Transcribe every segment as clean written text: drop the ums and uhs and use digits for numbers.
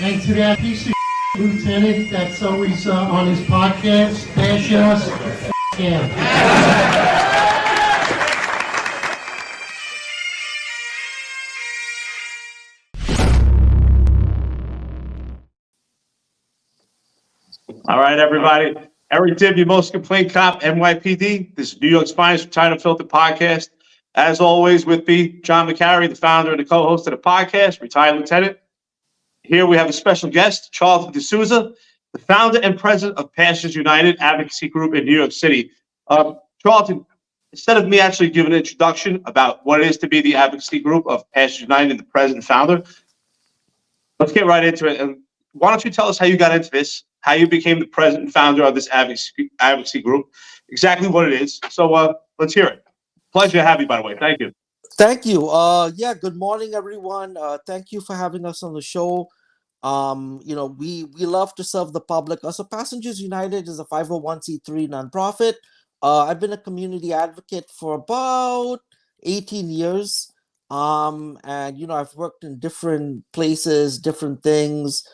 And to that piece of lieutenant that's always on his podcast, bash us, him. All right, everybody. Eric Dibb, your most complaint cop, NYPD. This is New York's Finest Unfiltered Podcast. As always, with me, John McCary, the founder and the co-host of the podcast, retired lieutenant. Here we have a special guest, Charlton Souza, the founder and president of Passengers United Advocacy Group in New York City. Charlton, instead of me actually giving an introduction about what it is to be the advocacy group of Passengers United and the president and founder, let's get right into it. And why don't you tell us how you got into this, how you became the president and founder of this advocacy group, exactly what it is. So let's hear it. Pleasure to have you, by the way. Thank you. Thank you. Good morning, everyone. Thank you for having us on the show. We love to serve the public. So Passengers United is a 501c3 nonprofit. I've been a community advocate for about 18 years. I've worked in different places, different things.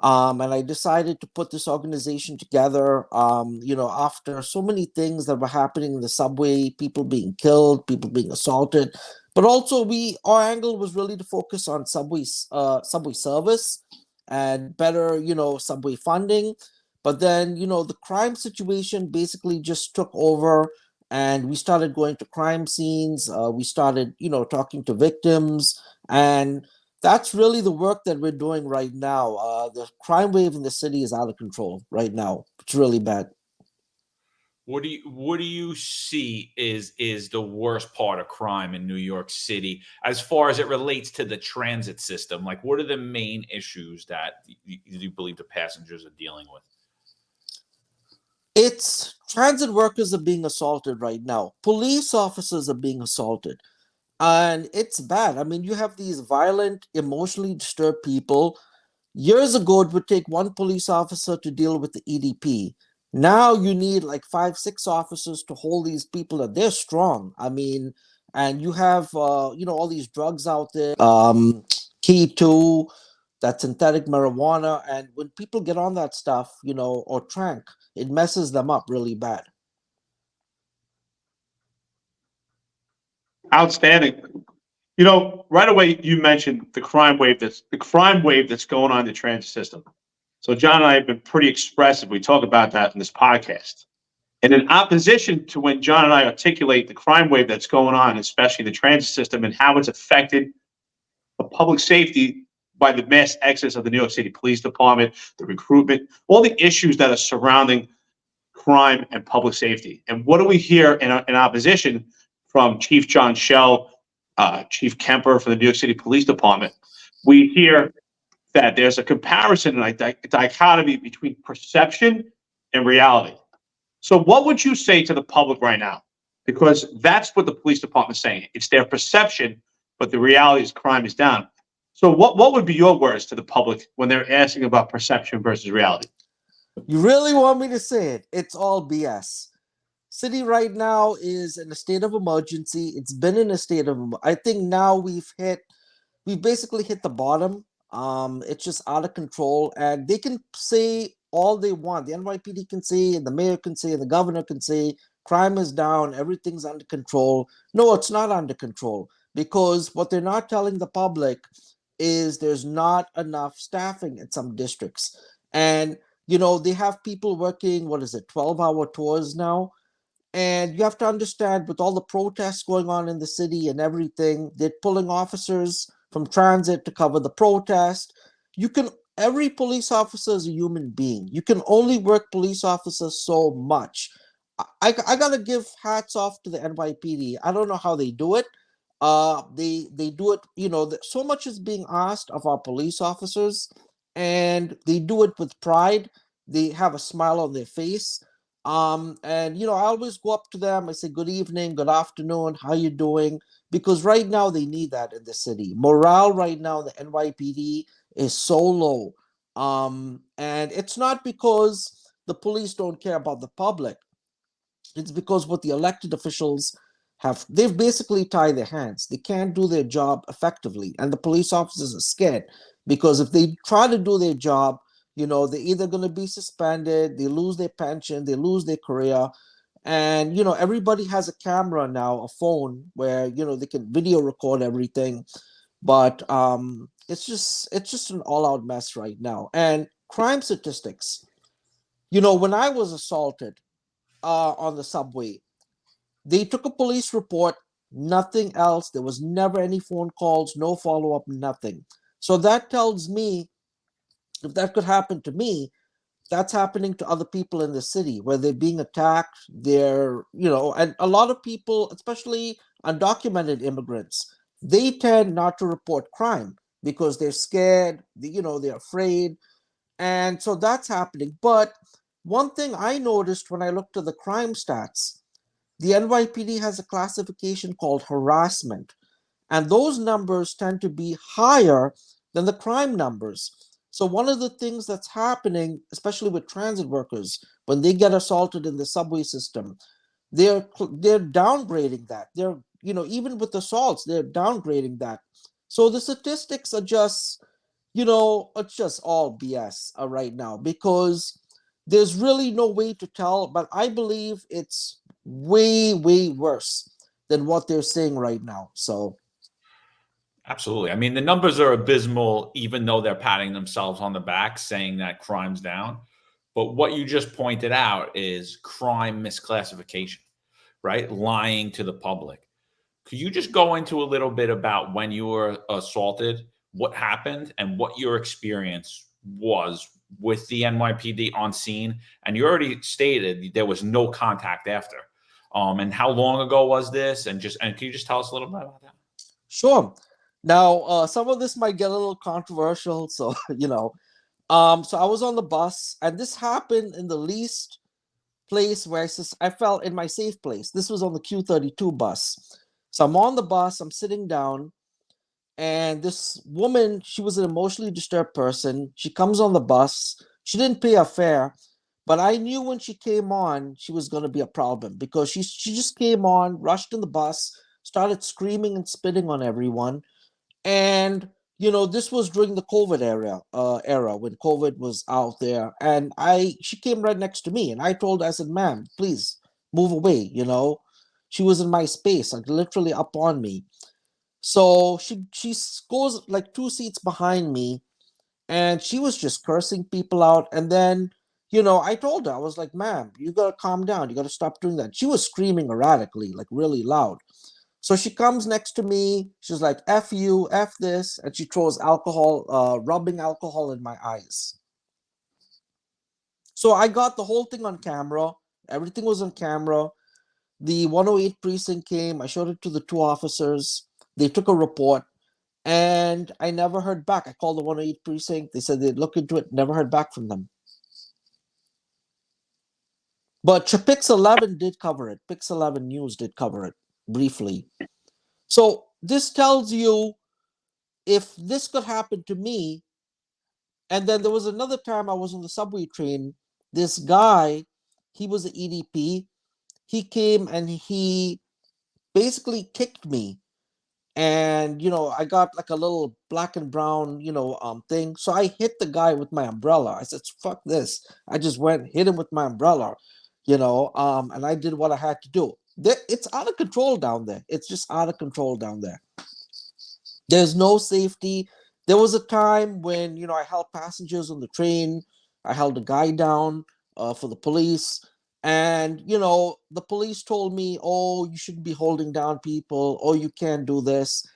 And I decided to put this organization together, after so many things that were happening in the subway, people being killed, people being assaulted. But also our angle was really to focus on subway service and better, subway funding. But then, the crime situation basically just took over and we started going to crime scenes. We started, talking to victims, and that's really the work that we're doing right now. The crime wave in the city is out of control right now. It's really bad. What do you see is the worst part of crime in New York City as far as it relates to the transit system? Like, what are the main issues that you believe the passengers are dealing with? It's transit workers are being assaulted right now. Police officers are being assaulted. And it's bad. I mean, you have these violent, emotionally disturbed people. Years ago, it would take one police officer to deal with the EDP. Now you need like 5-6 officers to hold these people that they're strong. I mean, and you have, all these drugs out there, K2, that synthetic marijuana. And when people get on that stuff, or trank, it messes them up really bad. Outstanding. Right away you mentioned the crime wave that's going on in the transit system. So John and I have been pretty expressive. We talk about that in this podcast. And in opposition to when John and I articulate the crime wave that's going on, especially the transit system and how it's affected the public safety by the mass exodus of the New York City Police Department, the recruitment, all the issues that are surrounding crime and public safety. And what do we hear in opposition from Chief John Schell, Chief Kemper for the New York City Police Department? We hear that there's a comparison and a dichotomy between perception and reality. So what would you say to the public right now? Because that's what the police department is saying. It's their perception, but the reality is crime is down. So what would be your words to the public when they're asking about perception versus reality? You really want me to say it? It's all BS. City right now is in a state of emergency. It's been in a state of, I think now we've basically hit the bottom. It's just out of control, and they can say all they want. The NYPD can say, and the mayor can say, and the governor can say, crime is down, everything's under control. No, it's not under control, because what they're not telling the public is there's not enough staffing in some districts. And, they have people working, 12-hour tours now. And you have to understand, with all the protests going on in the city and everything, they're pulling officers from transit to cover the protest. Every police officer is a human being. You can only work police officers so much. I gotta give hats off to the NYPD. I don't know how they do it. They do it, so much is being asked of our police officers, and they do it with pride. They have a smile on their face. I always go up to them. I say, good evening, good afternoon, how you doing? Because right now they need that in the city. Morale right now, the NYPD is so low. And it's not because the police don't care about the public. It's because what the elected officials they've basically tied their hands. They can't do their job effectively, and the police officers are scared because if they try to do their job, they're either going to be suspended, they lose their pension, they lose their career. And everybody has a camera now, a phone, where they can video record everything. But it's just an all-out mess right now. And crime statistics, when I was assaulted on the subway, they took a police report, nothing else. There was never any phone calls, no follow-up, nothing. So that tells me, if that could happen to me, that's happening to other people in the city where they're being attacked. And a lot of people, especially undocumented immigrants, they tend not to report crime because they're scared, they're afraid. And so that's happening. But one thing I noticed when I looked at the crime stats, the NYPD has a classification called harassment, and those numbers tend to be higher than the crime numbers. So one of the things that's happening, especially with transit workers, when they get assaulted in the subway system, they're downgrading that. They're, even with assaults, they're downgrading that. So the statistics are just, it's just all BS right now, because there's really no way to tell. But I believe it's way, way worse than what they're saying right now. So. Absolutely. I mean, the numbers are abysmal, even though they're patting themselves on the back, saying that crime's down. But what you just pointed out is crime misclassification, right? Lying to the public. Could you just go into a little bit about when you were assaulted, what happened, and what your experience was with the NYPD on scene? And you already stated there was no contact after. And how long ago was this? And can you just tell us a little bit about that? Sure. Now, some of this might get a little controversial, so so I was on the bus, and this happened in the least place where I felt in my safe place. This was on the Q32 bus. So I'm on the bus, I'm sitting down, and this woman, she was an emotionally disturbed person. She comes on the bus. She didn't pay her fare, but I knew when she came on, she was going to be a problem, because she just came on, rushed in the bus, started screaming and spitting on everyone. And this was during the COVID era when COVID was out there, and she came right next to me, and I told her, I said, "Ma'am, please move away." She was in my space, like literally up on me. So she goes like 2 seats behind me, and she was just cursing people out. And then I told her, I was like, "Ma'am, you gotta calm down. You gotta stop doing that." She was screaming erratically, like really loud. So she comes next to me. She's like, "F you, F this," and she throws alcohol, rubbing alcohol in my eyes. So I got the whole thing on camera. Everything was on camera. The 108 precinct came. I showed it to the two officers. They took a report, and I never heard back. I called the 108 precinct. They said they'd look into it. Never heard back from them. But Pix 11 did cover it. Pix 11 News did cover it briefly. So this tells you, if this could happen to me. And then there was another time I was on the subway train. This guy, he was an EDP. He came and he basically kicked me. And, I got like a little black and brown, thing. So I hit the guy with my umbrella. I said, "Fuck this." I just went, hit him with my umbrella, and I did what I had to do. It's out of control down there. It's just out of control down there. There's no safety. There was a time when, I held passengers on the train. I held a guy down for the police. And, the police told me, "Oh, you shouldn't be holding down people. Oh, you can't do this."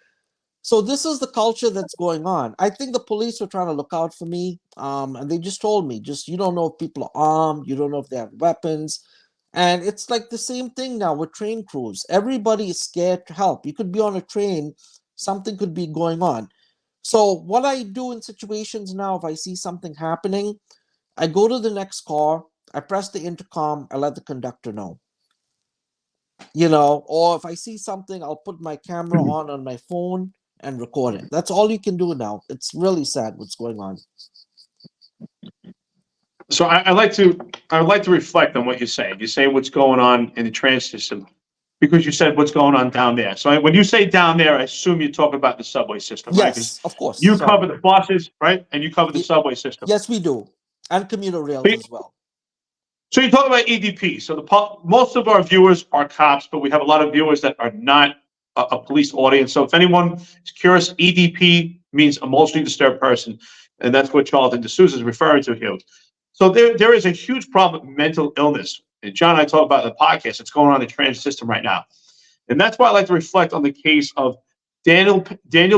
So this is the culture that's going on. I think the police were trying to look out for me. And they just told me, you don't know if people are armed. You don't know if they have weapons. And it's like the same thing now with train crews. Everybody is scared to help. You could be on a train. Something could be going on. So what I do in situations now, if I see something happening, I go to the next car, I press the intercom, I let the conductor know. Or if I see something, I'll put my camera on my phone and record it. That's all you can do now. It's really sad what's going on. So I would like to reflect on what you're saying. You're saying what's going on in the transit system because you said what's going on down there. So when you say down there, I assume you're talking about the subway system, right? 'Cause Yes, of course. you Sorry. cover the buses, right? And you cover the Ye- subway system. Yes, we do, and commuter rails So as well. so you talk about EDP. So most of our viewers are cops, but we have a lot of viewers that are not a police audience. So if anyone is curious, EDP means emotionally disturbed person, and that's what Charlton de Souza is referring to here. So there is a huge problem with mental illness. And John and I talk about in the podcast. It's going on in the transit system right now. And that's why I like to reflect on the case of Daniel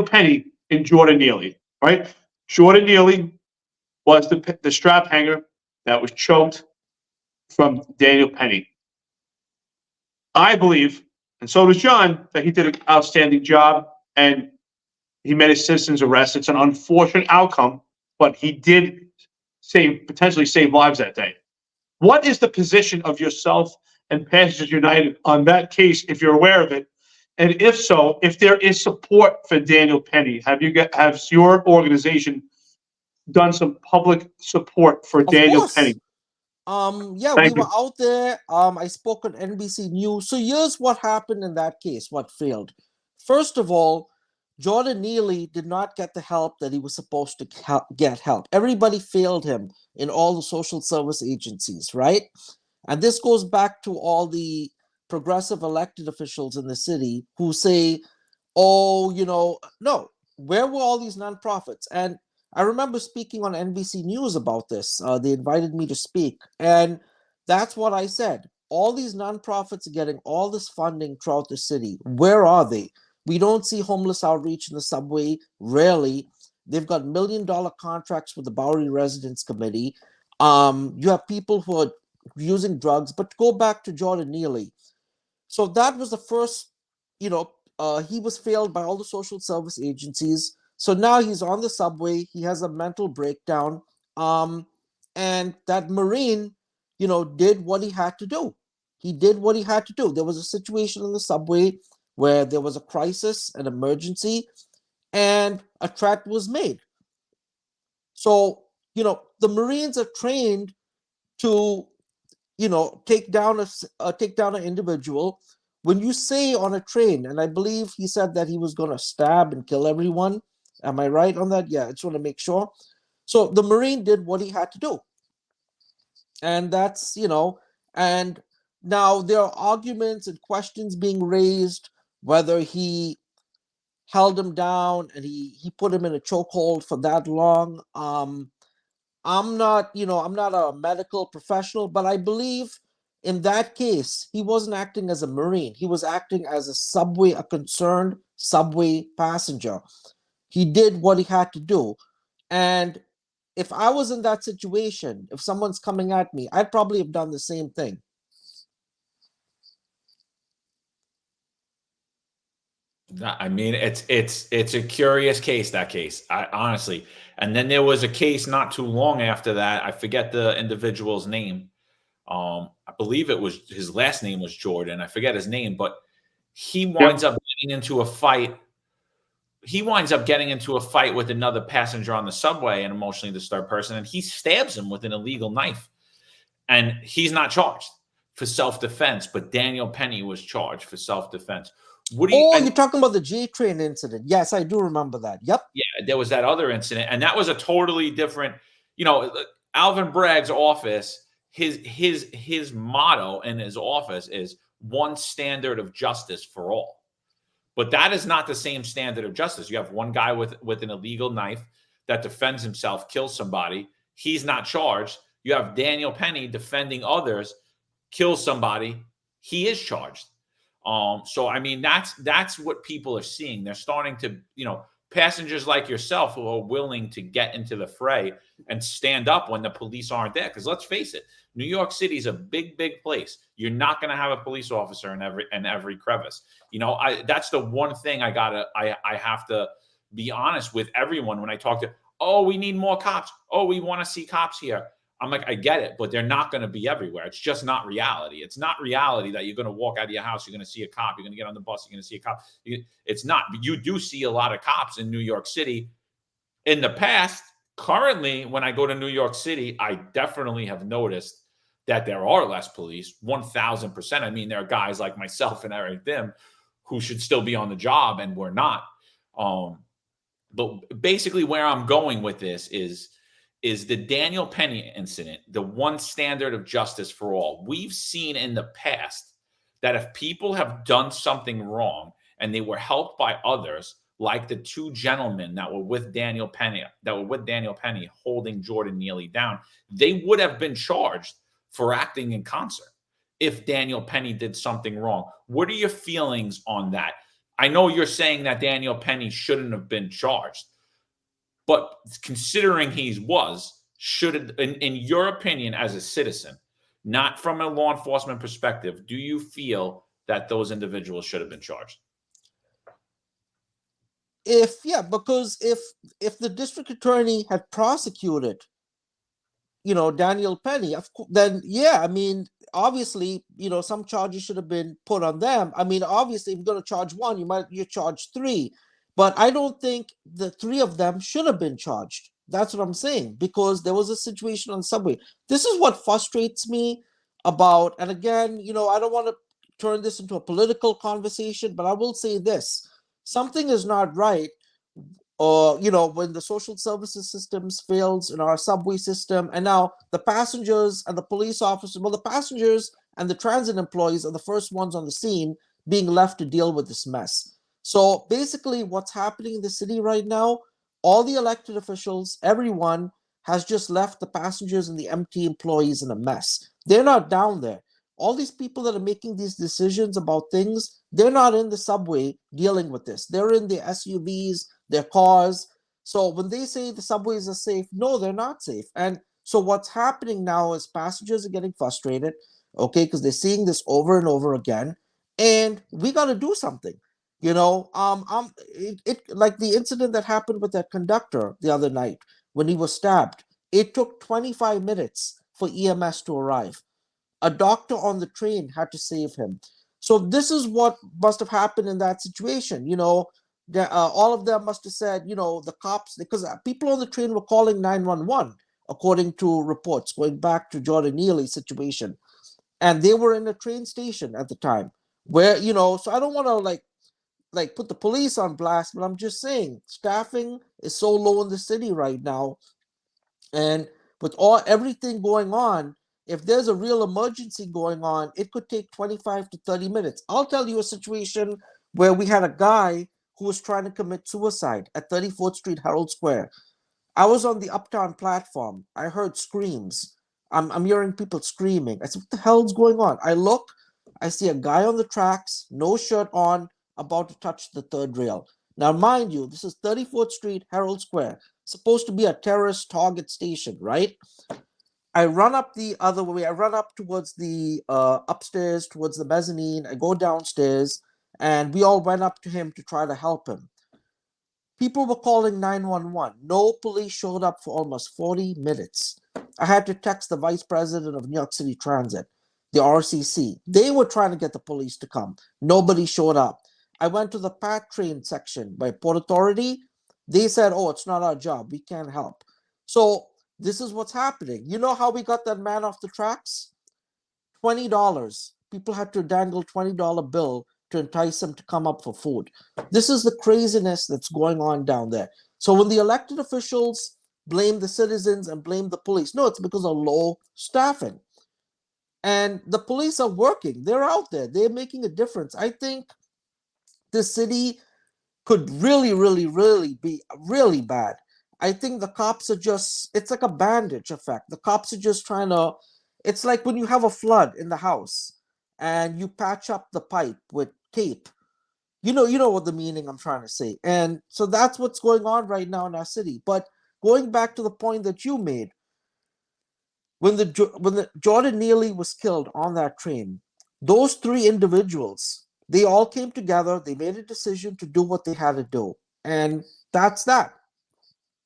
Penny and Jordan Neely, right? Jordan Neely was the strap hanger that was choked from Daniel Penny. I believe, and so does John, that he did an outstanding job and he made a citizen's arrest. It's an unfortunate outcome, but he did potentially save lives that day. What is the position of yourself and Passengers United on that case, if you're aware of it? And if so, if there is support for Daniel Penny, has your organization done some public support for Of Daniel course. Penny? Yeah, Thank we you. were out there. I spoke on NBC News. So here's what happened in that case, what failed. First of all, Jordan Neely did not get the help that he was supposed to get help. Everybody failed him in all the social service agencies, right? And this goes back to all the progressive elected officials in the city who say, oh, no, where were all these nonprofits? And I remember speaking on NBC News about this. They invited me to speak. And that's what I said. All these nonprofits are getting all this funding throughout the city. Where are they? We don't see homeless outreach in the subway, rarely. They've got $1 million contracts with the Bowery Residents Committee. You have people who are using drugs. But go back to Jordan Neely. So that was the first, he was failed by all the social service agencies. So now he's on the subway. He has a mental breakdown. And that Marine, did what he had to do. He did what he had to do. There was a situation in the subway where there was a crisis, an emergency, and a threat was made. So, the Marines are trained to, take down an individual. When you say on a train, and I believe he said that he was going to stab and kill everyone. Am I right on that? Yeah, I just want to make sure. So the Marine did what he had to do. And that's, and now there are arguments and questions being raised whether he held him down and he put him in a chokehold for that long. I'm not a medical professional, but I believe in that case, he wasn't acting as a Marine. He was acting as a concerned subway passenger. He did what he had to do. And if I was in that situation, if someone's coming at me, I'd probably have done the same thing. I mean, it's a curious case, that case. Honestly. And then there was a case not too long after that. I forget the individual's name. I believe his last name was Jordan. I forget his name, but he winds up getting into a fight. He winds up getting into a fight with another passenger on the subway, an emotionally disturbed person, and he stabs him with an illegal knife. And he's not charged for self-defense, but Daniel Penny was charged for self-defense. You're talking about the J train incident. Yes, I do remember that. Yep. Yeah, there was that other incident, and that was a totally different, Alvin Bragg's office, his motto in his office is one standard of justice for all. But that is not the same standard of justice. You have one guy with an illegal knife that defends himself, kills somebody. He's not charged. You have Daniel Penny defending others, kills somebody. He is charged. So I mean, that's what people are seeing. They're starting to, passengers like yourself who are willing to get into the fray and stand up when the police aren't there. Because let's face it, New York City is a big, big place. You're not going to have a police officer in every crevice. That's the one thing I have to be honest with everyone when I talk to. Oh, we need more cops. Oh, we want to see cops here. I'm like, I get it, but they're not going to be everywhere. It's just not reality. It's not reality that you're going to walk out of your house, you're going to see a cop, you're going to get on the bus, you're going to see a cop. It's not. You do see a lot of cops in New York City in the past. Currently, when I go to New York City, I definitely have noticed that there are less police, 1000%. I mean, there are guys like myself and Eric Dim who should still be on the job and we're not. But basically where I'm going with this is the Daniel Penny incident, the one standard of justice for all. We've seen in the past that if people have done something wrong and they were helped by others, like the two gentlemen that were with Daniel Penny, holding Jordan Neely down, they would have been charged for acting in concert if Daniel Penny did something wrong. What are your feelings on that? I know you're saying that Daniel Penny shouldn't have been charged, but considering he was, should, in your opinion as a citizen, not from a law enforcement perspective, do you feel that those individuals should have been charged? Because if the district attorney had prosecuted, Daniel Penny, then I mean, obviously, some charges should have been put on them. I mean, obviously, if you're going to charge one, you charge three, but I don't think the three of them should have been charged. That's what I'm saying, because there was a situation on Subway. This is what frustrates me about, and again, I don't want to turn this into a political conversation, but I will say this: something is not right. When the social services systems fails in our subway system, and now the passengers and the police officers, the passengers and the transit employees are the first ones on the scene being left to deal with this mess. So basically what's happening in the city right now, all the elected officials, everyone has just left the passengers and the MT employees in a mess. They're not down there. All these people that are making these decisions about things, they're not in the subway dealing with this. They're in their SUVs, their cars. So when they say the subways are safe, no, they're not safe. And so what's happening now is passengers are getting frustrated, because they're seeing this over and over again, and we got to do something. Like the incident that happened with that conductor the other night when he was stabbed. It took 25 minutes for EMS to arrive. A doctor on the train had to save him. So this is what must have happened in that situation. All of them must have said, the cops, because people on the train were calling 911, according to reports going back to Jordan Neely's situation. And they were in a train station at the time where, so I don't want to like put the police on blast, but I'm just saying staffing is so low in the city right now. And with everything going on, if there's a real emergency going on, it could take 25 to 30 minutes. I'll tell you a situation where we had a guy who was trying to commit suicide at 34th Street, Herald Square. I was on the Uptown platform. I heard screams. I'm hearing people screaming. I said, what the hell's going on? I look, I see a guy on the tracks, no shirt on, about to touch the third rail. Now, mind you, this is 34th Street, Herald Square, supposed to be a terrorist target station, right? I run up the other way. I run up towards the upstairs, towards the mezzanine. I go downstairs, and we all went up to him to try to help him. People were calling 911. No police showed up for almost 40 minutes. I had to text the vice president of New York City Transit, the RCC. They were trying to get the police to come. Nobody showed up. I went to the PAT train section by Port Authority. They said, oh, it's not our job. We can't help. So this is what's happening. You know how we got that man off the tracks? $20. People had to dangle $20 bill to entice him to come up for food. This is the craziness that's going on down there. So when the elected officials blame the citizens and blame the police, no, it's because of low staffing. And the police are working. They're out there. They're making a difference. I think the city could really, really, really be really bad. I think the cops are just, it's like a bandage effect. The cops are just trying to, it's like when you have a flood in the house and you patch up the pipe with tape. You know what the meaning I'm trying to say. And so that's what's going on right now in our city. But going back to the point that you made, when the Jordan Neely was killed on that train, those three individuals, they all came together. They made a decision to do what they had to do. And that's that.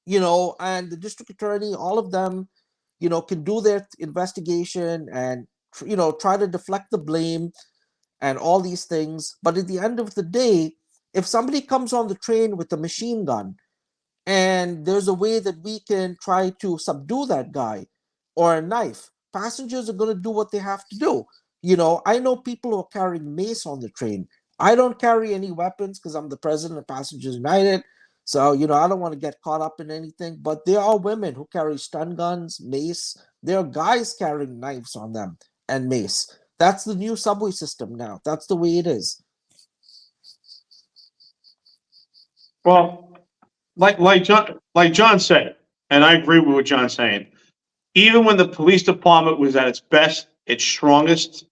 And the district attorney, all of them, can do their investigation and, try to deflect the blame and all these things. But at the end of the day, if somebody comes on the train with a machine gun and there's a way that we can try to subdue that guy, or a knife, passengers are going to do what they have to do. I know people who are carrying mace on the train. I don't carry any weapons because I'm the president of Passengers United. So, I don't want to get caught up in anything. But there are women who carry stun guns, mace. There are guys carrying knives on them and mace. That's the new subway system now. That's the way it is. Well, like John said, and I agree with what John's saying. Even when the police department was at its best, its strongest,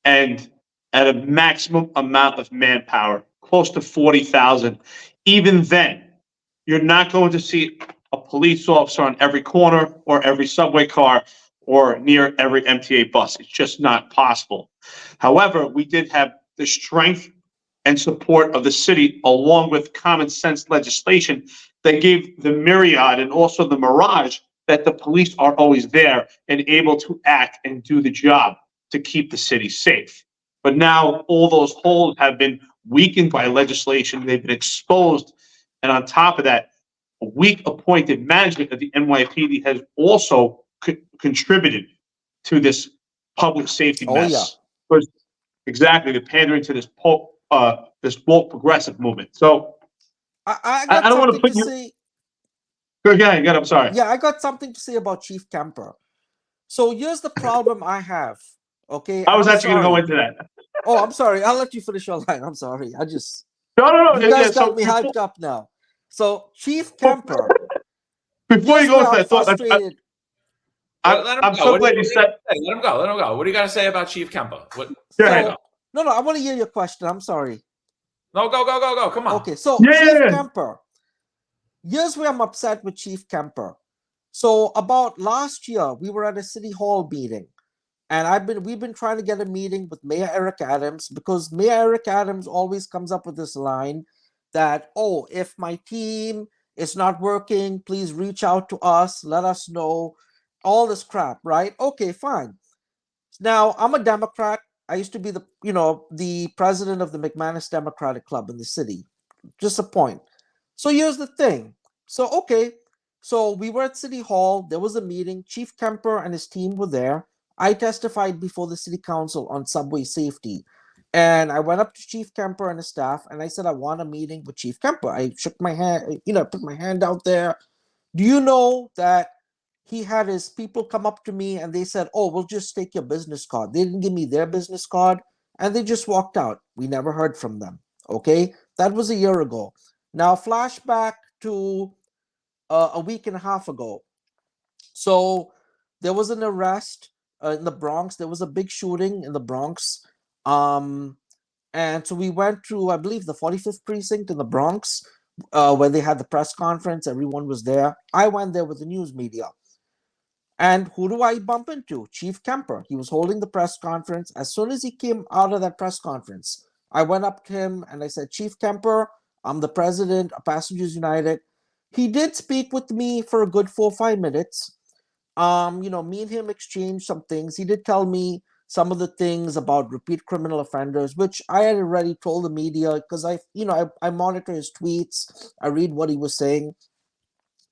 and at a maximum amount of manpower, close to 40,000, even then, you're not going to see a police officer on every corner or every subway car or near every MTA bus. It's just not possible. However, we did have the strength and support of the city, along with common sense legislation that gave the myriad and also the mirage that the police are always there and able to act and do the job to keep the city safe. But now all those holes have been weakened by legislation. They've been exposed. And on top of that, a weak appointed management of the NYPD has also contributed to this public safety mess. Yeah. Because exactly, the pandering to this woke progressive movement. So I got don't want to something put you. say. Go ahead. I'm sorry. Yeah, I got something to say about Chief Kemper. So here's the problem I have. Okay, I was I'm actually going to go sorry. into that. Oh, I'm sorry. I'll let you finish your line. I'm sorry. No. You guys got me hyped up now. So Chief Kemper. Before you go into that thought, frustrated. I'm so glad you said. Let him go. Let him go. What do you got to say about Chief Kemper? No, I want to hear your question. I'm sorry. No, go. Come on. Okay, so Chief Kemper. Here's where I'm upset with Chief Kemper. So about last year, we were at a city hall meeting, and we've been trying to get a meeting with Mayor Eric Adams, because Mayor Eric Adams always comes up with this line that, oh, if my team is not working, please reach out to us, let us know, all this crap, right? Okay, fine. Now, I'm a Democrat. I used to be the president of the McManus Democratic Club in the city. Just a point. So here's the thing. So we were at City Hall. There was a meeting. Chief Kemper and his team were there. I testified before the city council on subway safety. And I went up to Chief Kemper and his staff, and I said, I want a meeting with Chief Kemper. I shook my hand, put my hand out there. Do you know that he had his people come up to me and they said, oh, we'll just take your business card. They didn't give me their business card, and they just walked out. We never heard from them. Okay? That was a year ago. Now, flashback to a week and a half ago. So there was an arrest in the Bronx. There was a big shooting in the Bronx. And so we went to, I believe, the 45th precinct in the Bronx, where they had the press conference. Everyone was there. I went there with the news media. And who do I bump into? Chief Kemper. He was holding the press conference. As soon as he came out of that press conference, I went up to him and I said, Chief Kemper, I'm the president of Passengers United. He did speak with me for a good 4 or 5 minutes. Me and him exchanged some things. He did tell me some of the things about repeat criminal offenders, which I had already told the media, because I monitor his tweets. I read what he was saying.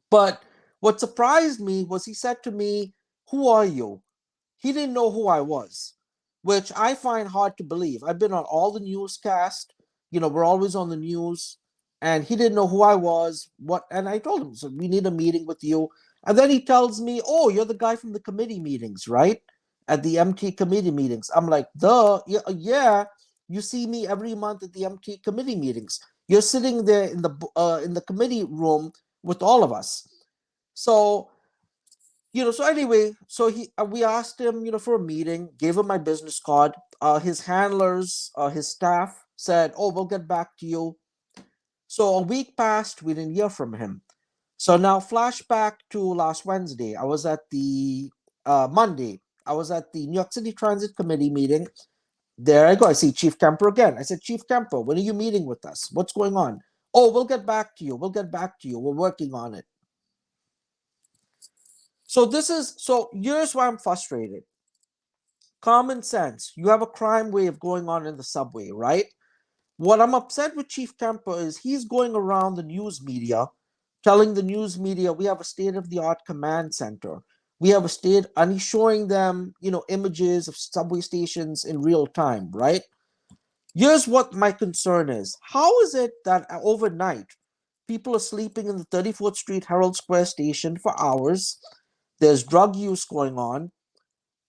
But what surprised me was he said to me, who are you? He didn't know who I was, which I find hard to believe. I've been on all the newscasts. We're always on the news. And he didn't know who I was. And I told him, so we need a meeting with you. And then he tells me, oh, you're the guy from the committee meetings, right? At the MT committee meetings. I'm like, yeah. You see me every month at the MT committee meetings. You're sitting there in the committee room with all of us. So, we asked him, for a meeting, gave him my business card. His handlers, his staff said, oh, we'll get back to you. So a week passed, we didn't hear from him. So now flashback to last Wednesday. I was at the Monday. I was at the New York City Transit Committee meeting. There I go. I see Chief Kemper again. I said, Chief Kemper, when are you meeting with us? What's going on? Oh, we'll get back to you. We're working on it. So here's why I'm frustrated. Common sense. You have a crime wave going on in the subway, right? What I'm upset with Chief Kemper is he's going around the news media, telling the news media we have a state-of-the-art command center. We have a state, and he's showing them, images of subway stations in real time, right? Here's what my concern is. How is it that overnight people are sleeping in the 34th Street Herald Square station for hours? There's drug use going on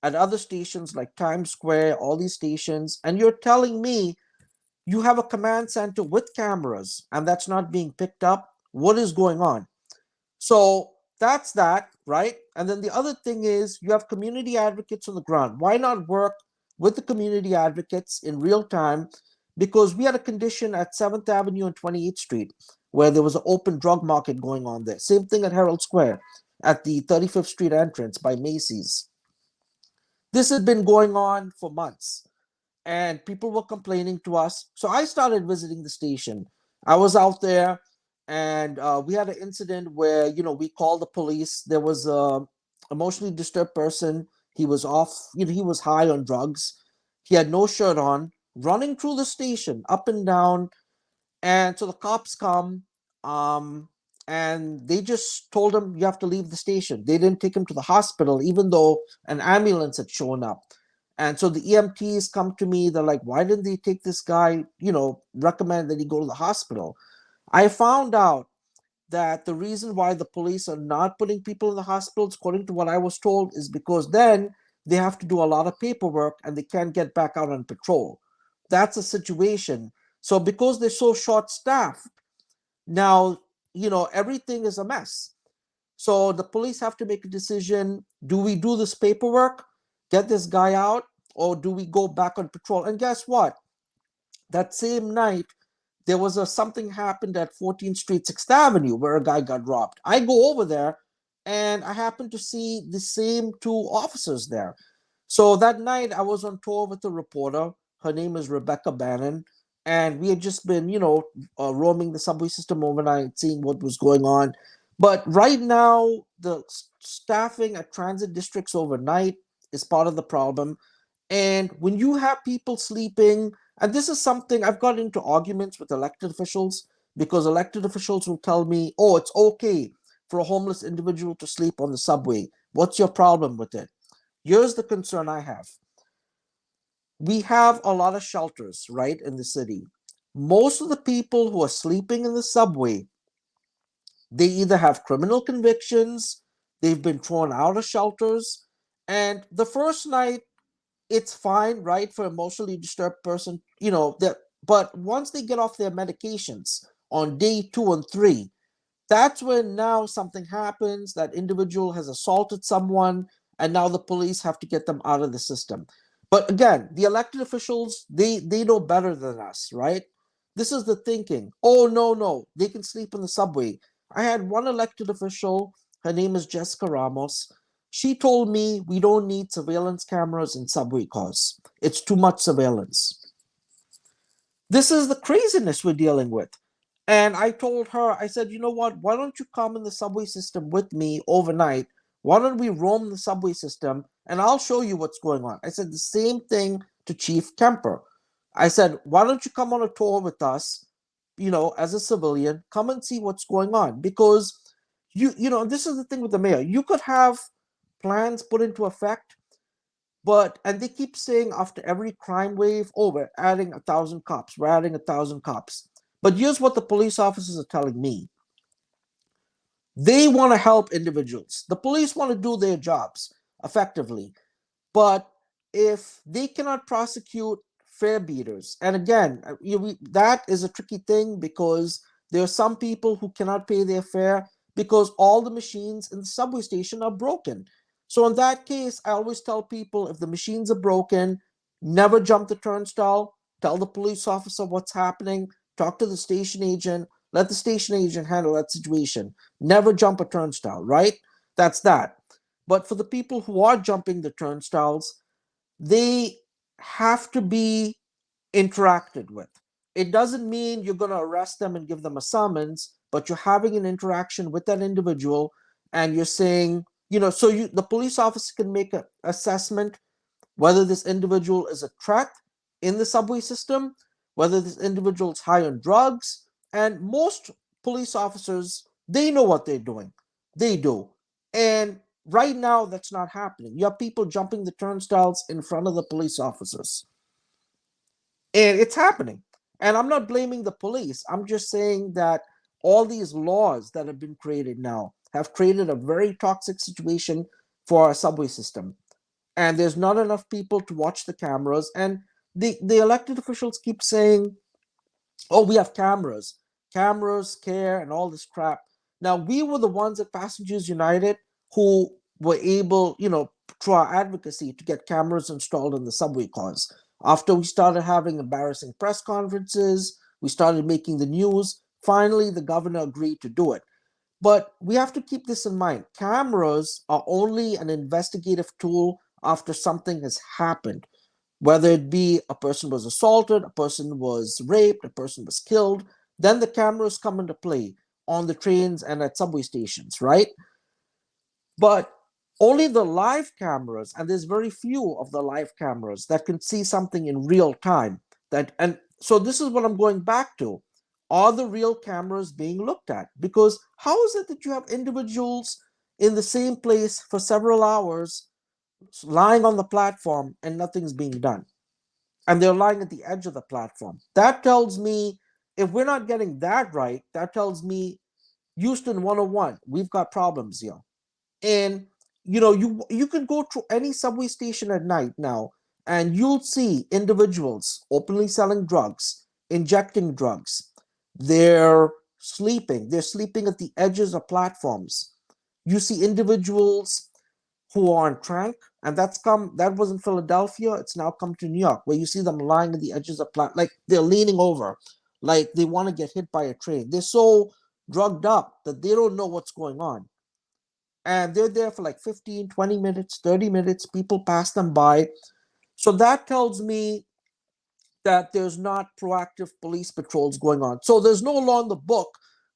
at other stations like Times Square, all these stations, and you're telling me you have a command center with cameras and that's not being picked up? What is going on? So that's that, right? And then the other thing is you have community advocates on the ground. Why not work with the community advocates in real time? Because we had a condition at 7th Avenue and 28th Street where there was an open drug market going on there. Same thing at Herald Square at the 35th Street entrance by Macy's. This had been going on for months and people were complaining to us. So I started visiting the station. I was out there and we had an incident where, we called the police. There was a emotionally disturbed person. He was off, he was high on drugs. He had no shirt on, running through the station up and down. And so the cops come, and they just told him, you have to leave the station. They didn't take him to the hospital, even though an ambulance had shown up. And so the EMTs come to me. They're like, why didn't they take this guy, recommend that he go to the hospital? I found out that the reason why the police are not putting people in the hospitals, according to what I was told, is because then they have to do a lot of paperwork and they can't get back out on patrol. That's a situation. So because they're so short-staffed, now, everything is a mess. So the police have to make a decision. Do we do this paperwork, get this guy out, or do we go back on patrol? And guess what? That same night, there was something happened at 14th Street, 6th Avenue, where a guy got robbed. I go over there, and I happen to see the same two officers there. So that night, I was on tour with a reporter. Her name is Rebecca Bannon. And we had just been, roaming the subway system overnight, seeing what was going on. But right now, the staffing at transit districts overnight is part of the problem. And when you have people sleeping, and this is something I've got into arguments with elected officials, because elected officials will tell me, oh, it's okay for a homeless individual to sleep on the subway. What's your problem with it? Here's the concern I have. We have a lot of shelters, right, in the city. Most of the people who are sleeping in the subway, they either have criminal convictions, they've been thrown out of shelters, and the first night, it's fine, right, for an emotionally disturbed person, but once they get off their medications on day 2 and 3, that's when now something happens. That individual has assaulted someone, and now the police have to get them out of the system. But again, the elected officials, they know better than us, right? This is the thinking. Oh, no, they can sleep in the subway. I had one elected official, her name is Jessica Ramos. She told me we don't need surveillance cameras in subway cars. It's too much surveillance. This is the craziness we're dealing with. And I told her, I said, you know what? Why don't you come in the subway system with me overnight? Why don't we roam the subway system and I'll show you what's going on? I said the same thing to Chief Kemper. I said, why don't you come on a tour with us, as a civilian, come and see what's going on? Because, this is the thing with the mayor. You could have plans put into effect, and they keep saying after every crime wave, oh, we're adding 1,000 cops. We're adding 1,000 cops. But here's what the police officers are telling me. They want to help individuals. The police want to do their jobs effectively. But if they cannot prosecute fare beaters, and again, that is a tricky thing because there are some people who cannot pay their fare because all the machines in the subway station are broken. So in that case, I always tell people if the machines are broken, never jump the turnstile, tell the police officer what's happening, talk to the station agent, let the station agent handle that situation. Never jump a turnstile, right? That's that. But for the people who are jumping the turnstiles, they have to be interacted with. It doesn't mean you're going to arrest them and give them a summons, but you're having an interaction with that individual and you're saying, the police officer can make an assessment whether this individual is a threat in the subway system, whether this individual is high on drugs. And most police officers, they know what they're doing. They do. And Right now, that's not happening. You have people jumping the turnstiles in front of the police officers. And it's happening. And I'm not blaming the police. I'm just saying that all these laws that have been created now have created a very toxic situation for our subway system. And there's not enough people to watch the cameras. And the elected officials keep saying, oh, we have cameras, care, and all this crap. Now, we were the ones at Passengers United who were able, through our advocacy, to get cameras installed in the subway cars. After we started having embarrassing press conferences, we started making the news. Finally, the governor agreed to do it. But we have to keep this in mind. Cameras are only an investigative tool after something has happened, whether it be a person was assaulted, a person was raped, a person was killed. Then the cameras come into play on the trains and at subway stations, right? But only the live cameras, and there's very few of the live cameras that can see something in real time. And so this is what I'm going back to. Are the real cameras being looked at? Because how is it that you have individuals in the same place for several hours lying on the platform and nothing's being done? And they're lying at the edge of the platform. That tells me, if we're not getting that right, that tells me Houston 101, we've got problems here. And you can go to any subway station at night now, and you'll see individuals openly selling drugs, injecting drugs. They're sleeping at the edges of platforms. You see individuals who are on trank, and that was in Philadelphia. It's now come to New York, where you see them lying at the edges of like they're leaning over, like they want to get hit by a train. They're so drugged up that they don't know what's going on. And they're there for like 15, 20 minutes, 30 minutes. People pass them by. So that tells me that there's not proactive police patrols going on. So there's no law in the book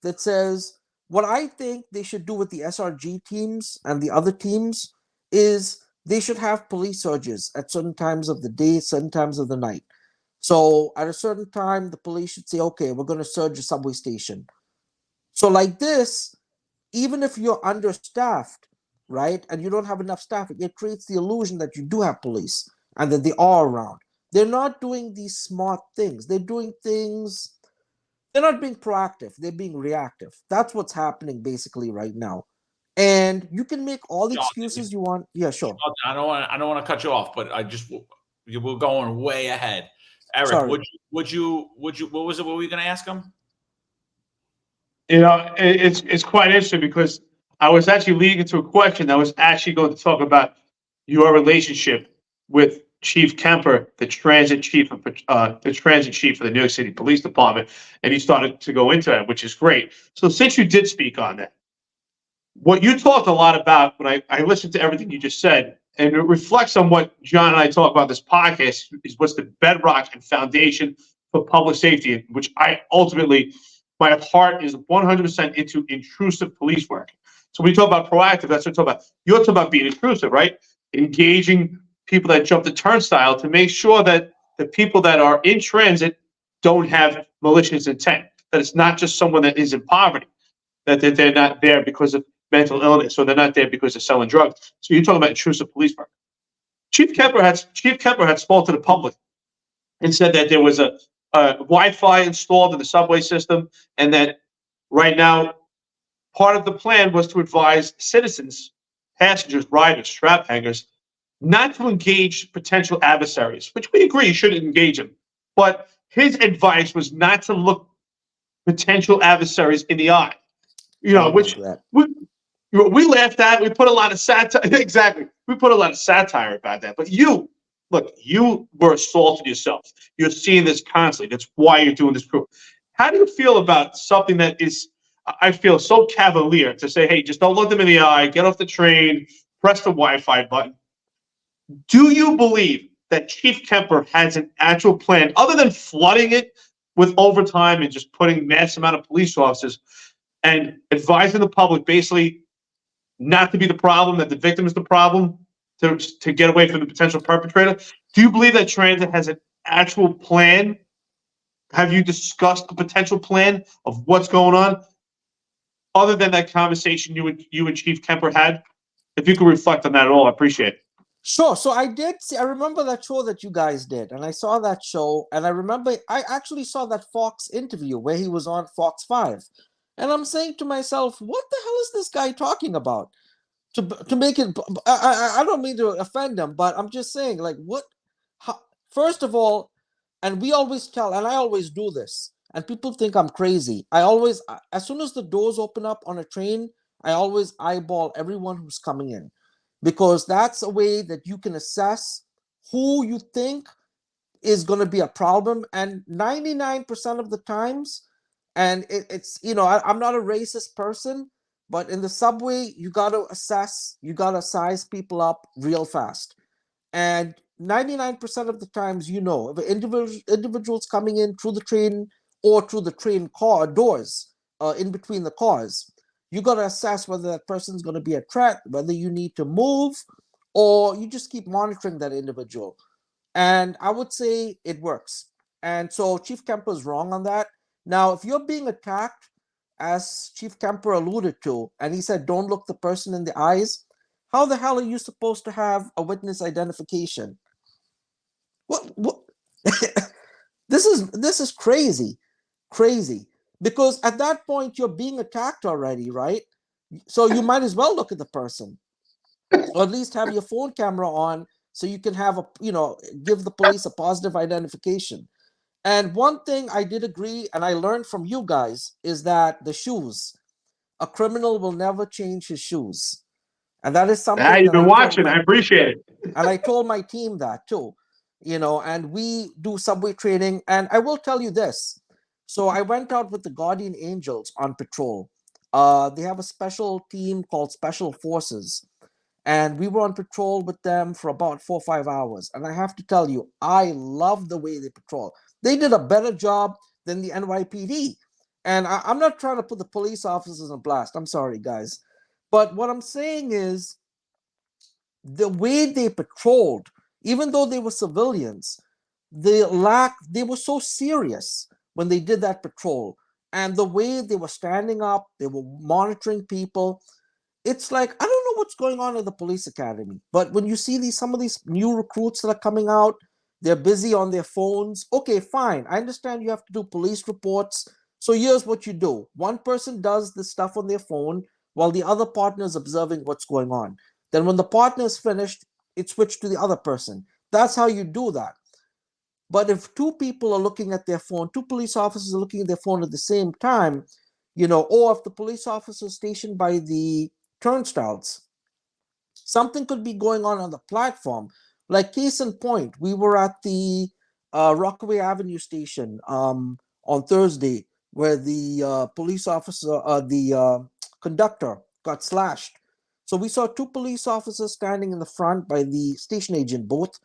that says, what I think they should do with the SRG teams and the other teams is they should have police surges at certain times of the day, certain times of the night. So at a certain time, the police should say, okay, we're going to surge a subway station. So like this, even if you're understaffed, right, and you don't have enough staff, it creates the illusion that you do have police and that they are around. They're not doing these smart things. They're doing things, they're not being proactive. They're being reactive. That's what's happening basically right now. And you can make all the excuses you want. Yeah, sure. I don't want to cut you off, but we're going way ahead. Eric, Sorry. what was it? What were you going to ask him? It's quite interesting because I was actually leading into a question that was actually going to talk about your relationship with Chief Kemper, the transit chief of the New York City Police Department, and you started to go into that, which is great. So since you did speak on that, what you talked a lot about, when I listened to everything you just said, and it reflects on what John and I talk about this podcast, is what's the bedrock and foundation for public safety, which I ultimately, my heart is 100% into intrusive police work. So when you talk about proactive, that's what you talk about. You're talking about being intrusive, right? Engaging people that jump the turnstile to make sure that the people that are in transit don't have malicious intent, that it's not just someone that is in poverty, that they're not there because of mental illness, or they're not there because they're selling drugs. So you're talking about intrusive police work. Chief Kemper had spoken to the public and said that there was a Wi-Fi installed in the subway system, and that right now part of the plan was to advise citizens, passengers, riders, strap hangers, not to engage potential adversaries, which we agree you shouldn't engage them. But his advice was not to look potential adversaries in the eye. Which we laughed at. We put a lot of satire. Exactly. We put a lot of satire about that. But you were assaulted yourself. You're seeing this constantly. That's why you're doing this proof. How do you feel about something that is, I feel, so cavalier to say, hey, just don't look them in the eye, get off the train, press the Wi-Fi button? Do you believe that Chief Kemper has an actual plan, other than flooding it with overtime and just putting mass amount of police officers and advising the public basically not to be the problem, that the victim is the problem, to get away from the potential perpetrator? Do you believe that transit has an actual plan? Have you discussed a potential plan of what's going on, other than that conversation you and Chief Kemper had? if you could reflect on that at all, I appreciate it. Sure. So I did see, I remember that show that you guys did, and I saw that show, and I remember I actually saw that Fox interview where he was on Fox 5. And I'm saying to myself, what the hell is this guy talking about? To make it, I don't mean to offend him, but I'm just saying, like, what? How, first of all, and we always tell, and I always do this, and people think I'm crazy. I always, as soon as the doors open up on a train, I always eyeball everyone who's coming in, because that's a way that you can assess who you think is going to be a problem. And 99% of the times, and it's, I'm not a racist person, but in the subway, you got to assess, you got to size people up real fast. And 99% of the times, if individuals coming in through the train or through the train car doors, in between the cars, you got to assess whether that person's going to be a threat, whether you need to move, or you just keep monitoring that individual. And I would say it works. And so Chief Kemper is wrong on that. Now, if you're being attacked, as Chief Kemper alluded to, and he said, don't look the person in the eyes, how the hell are you supposed to have a witness identification? What? This is crazy. Because at that point, you're being attacked already, right? So you might as well look at the person, or at least have your phone camera on so you can have give the police a positive identification. And one thing I did agree, and I learned from you guys, is that the shoes, a criminal will never change his shoes. And that is something You've that been watching. I appreciate it. And I told my team that too, and we do subway training. And I will tell you this. So I went out with the Guardian Angels on patrol. They have a special team called Special Forces. And we were on patrol with them for about 4 or 5 hours. And I have to tell you, I love the way they patrol. They did a better job than the NYPD. And I'm not trying to put the police officers on blast. I'm sorry, guys. But what I'm saying is the way they patrolled, even though they were civilians, they were so serious when they did that patrol. And the way they were standing up, they were monitoring people. It's like, I don't know what's going on in the police academy, but when you see some of these new recruits that are coming out, they're busy on their phones. Okay, fine. I understand you have to do police reports. So here's what you do. One person does the stuff on their phone while the other partner is observing what's going on. Then when the partner is finished, it's switched to the other person. That's how you do that. But if two people are looking at their phone, two police officers are looking at their phone at the same time, or if the police officer is stationed by the turnstiles, something could be going on the platform. Like case in point, we were at the Rockaway Avenue station on Thursday, where the police officer, the conductor, got slashed. So we saw two police officers standing in the front by the station agent booth.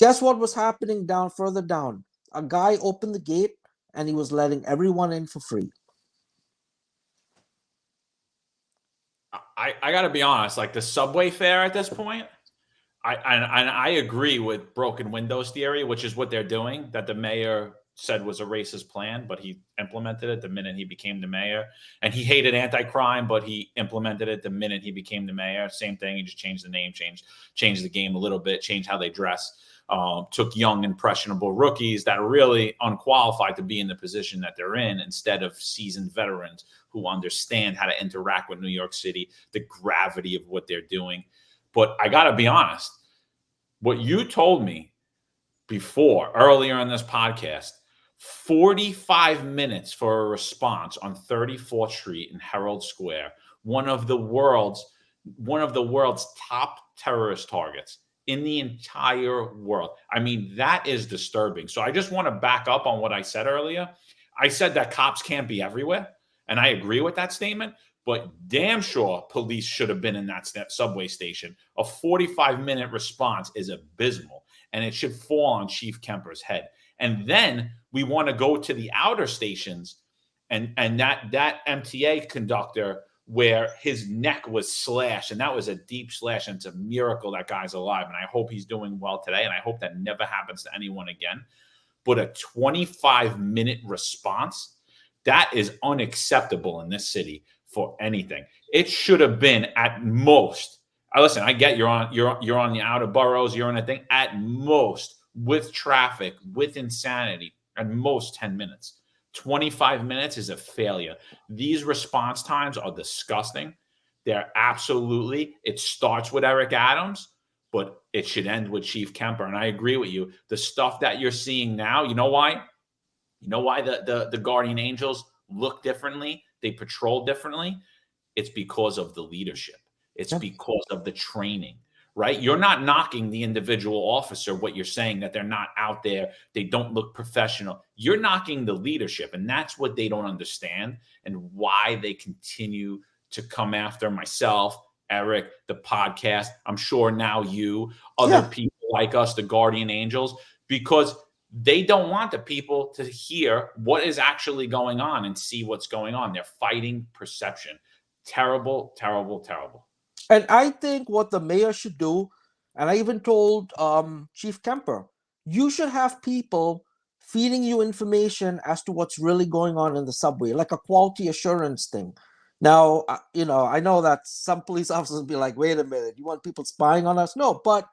Guess what was happening further down? A guy opened the gate and he was letting everyone in for free. I got to be honest, like the subway fare at this point, I agree with broken windows theory, which is what they're doing, that the mayor said was a racist plan, but he implemented it the minute he became the mayor. And he hated anti-crime, but he implemented it the minute he became the mayor. Same thing. He just changed the name, changed the game a little bit, changed how they dress. Took young, impressionable rookies that are really unqualified to be in the position that they're in, instead of seasoned veterans who understand how to interact with New York City, the gravity of what they're doing. But I got to be honest, what you told me earlier in this podcast, 45 minutes for a response on 34th Street in Herald Square, one of the world's top terrorist targets in the entire world. I mean, that is disturbing. So I just want to back up on what I said earlier. I said that cops can't be everywhere, and I agree with that statement, but damn sure police should have been in that subway station. A 45-minute response is abysmal, and it should fall on Chief Kemper's head. And then we want to go to the outer stations, and that MTA conductor where his neck was slashed, and that was a deep slash, and it's a miracle that guy's alive, and I hope he's doing well today, and I hope that never happens to anyone again. But a 25-minute response, that is unacceptable in this city for anything. It should have been at most listen, I get you're on the outer boroughs, you're on a thing. At most, with traffic, with insanity, at most 10 minutes. 25 minutes is a failure. These response times are disgusting. They're absolutely, it starts with Eric Adams, but it should end with Chief Kemper. And I agree with you. The stuff that you're seeing now, you know why? You know why the Guardian Angels look differently? They patrol differently? It's because of the leadership. It's because of the training, right? You're not knocking the individual officer, what you're saying, that they're not out there, they don't look professional. You're knocking the leadership, and that's what they don't understand, and why they continue to come after myself, Eric, the podcast. I'm sure now you, other people like us, the Guardian Angels, because they don't want the people to hear what is actually going on and see what's going on. They're fighting perception. Terrible, terrible, terrible. And I think what the mayor should do, and I even told Chief Kemper, you should have people feeding you information as to what's really going on in the subway, like a quality assurance thing. Now, I know that some police officers will be like, wait a minute, you want people spying on us? No, but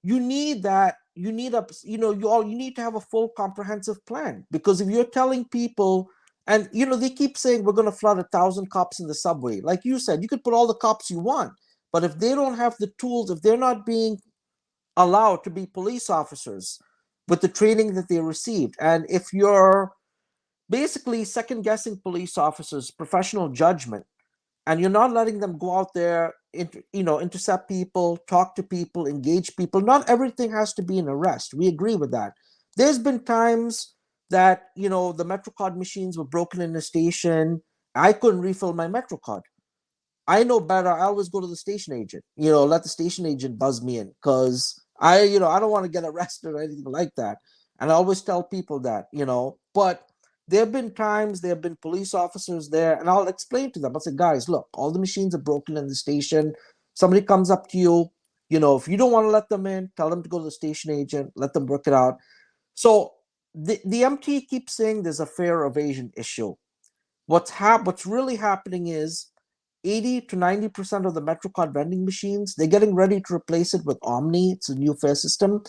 you need that. You need you need to have a full comprehensive plan, because if you're telling people, and they keep saying we're going to flood 1,000 cops in the subway. Like you said, you could put all the cops you want, but if they don't have the tools, if they're not being allowed to be police officers with the training that they received, and if you're basically second guessing police officers' professional judgment, and you're not letting them go out there, intercept people, talk to people, engage people. Not everything has to be an arrest. We agree with that. There's been times that, the MetroCard machines were broken in the station. I couldn't refill my MetroCard. I know better. I always go to the station agent, let the station agent buzz me in, because I don't want to get arrested or anything like that. And I always tell people that, but there have been times, there have been police officers there, and I'll explain to them. I'll say, guys, look, all the machines are broken in the station. Somebody comes up to you, if you don't want to let them in, tell them to go to the station agent, let them work it out. So the MT keeps saying there's a fare evasion issue. What's really happening is 80 to 90% of the MetroCard vending machines, they're getting ready to replace it with Omni. It's a new fare system.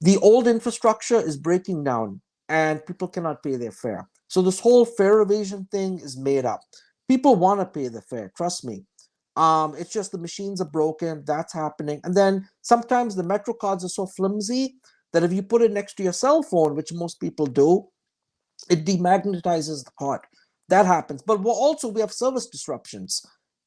The old infrastructure is breaking down, and people cannot pay their fare. So this whole fare evasion thing is made up. People want to pay the fare, trust me. It's just the machines are broken. That's happening. And then sometimes the Metro cards are so flimsy that if you put it next to your cell phone, which most people do, it demagnetizes the card. That happens. But we have service disruptions,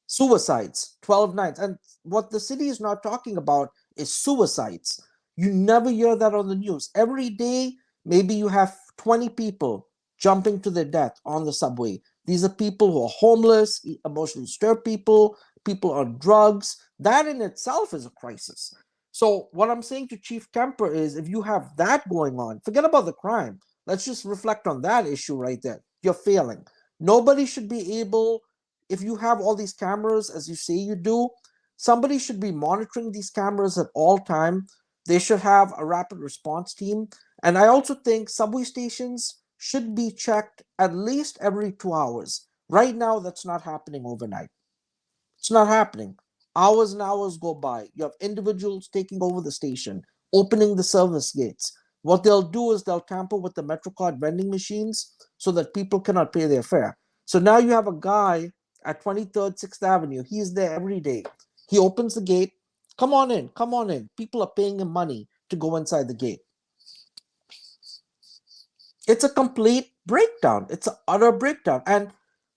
suicides, 12 nights. And what the city is not talking about is suicides. You never hear that on the news. Every day, maybe you have 20 people jumping to their death on the subway. These are people who are homeless, emotionally disturbed people on drugs. That in itself is a crisis. So what I'm saying to Chief Kemper is, if you have that going on, forget about the crime. Let's just reflect on that issue right there. You're failing. Nobody should be able, if you have all these cameras, as you say you do, somebody should be monitoring these cameras at all time. They should have a rapid response team. And I also think subway stations should be checked at least every 2 hours. Right now, that's not happening overnight. It's not happening. Hours and hours go by. You have individuals taking over the station, opening the service gates. What they'll do is they'll tamper with the MetroCard vending machines so that people cannot pay their fare. So now you have a guy at 23rd, 6th Avenue. He's there every day. He opens the gate. Come on in, come on in. People are paying him money to go inside the gate. It's a complete breakdown. It's an utter breakdown. And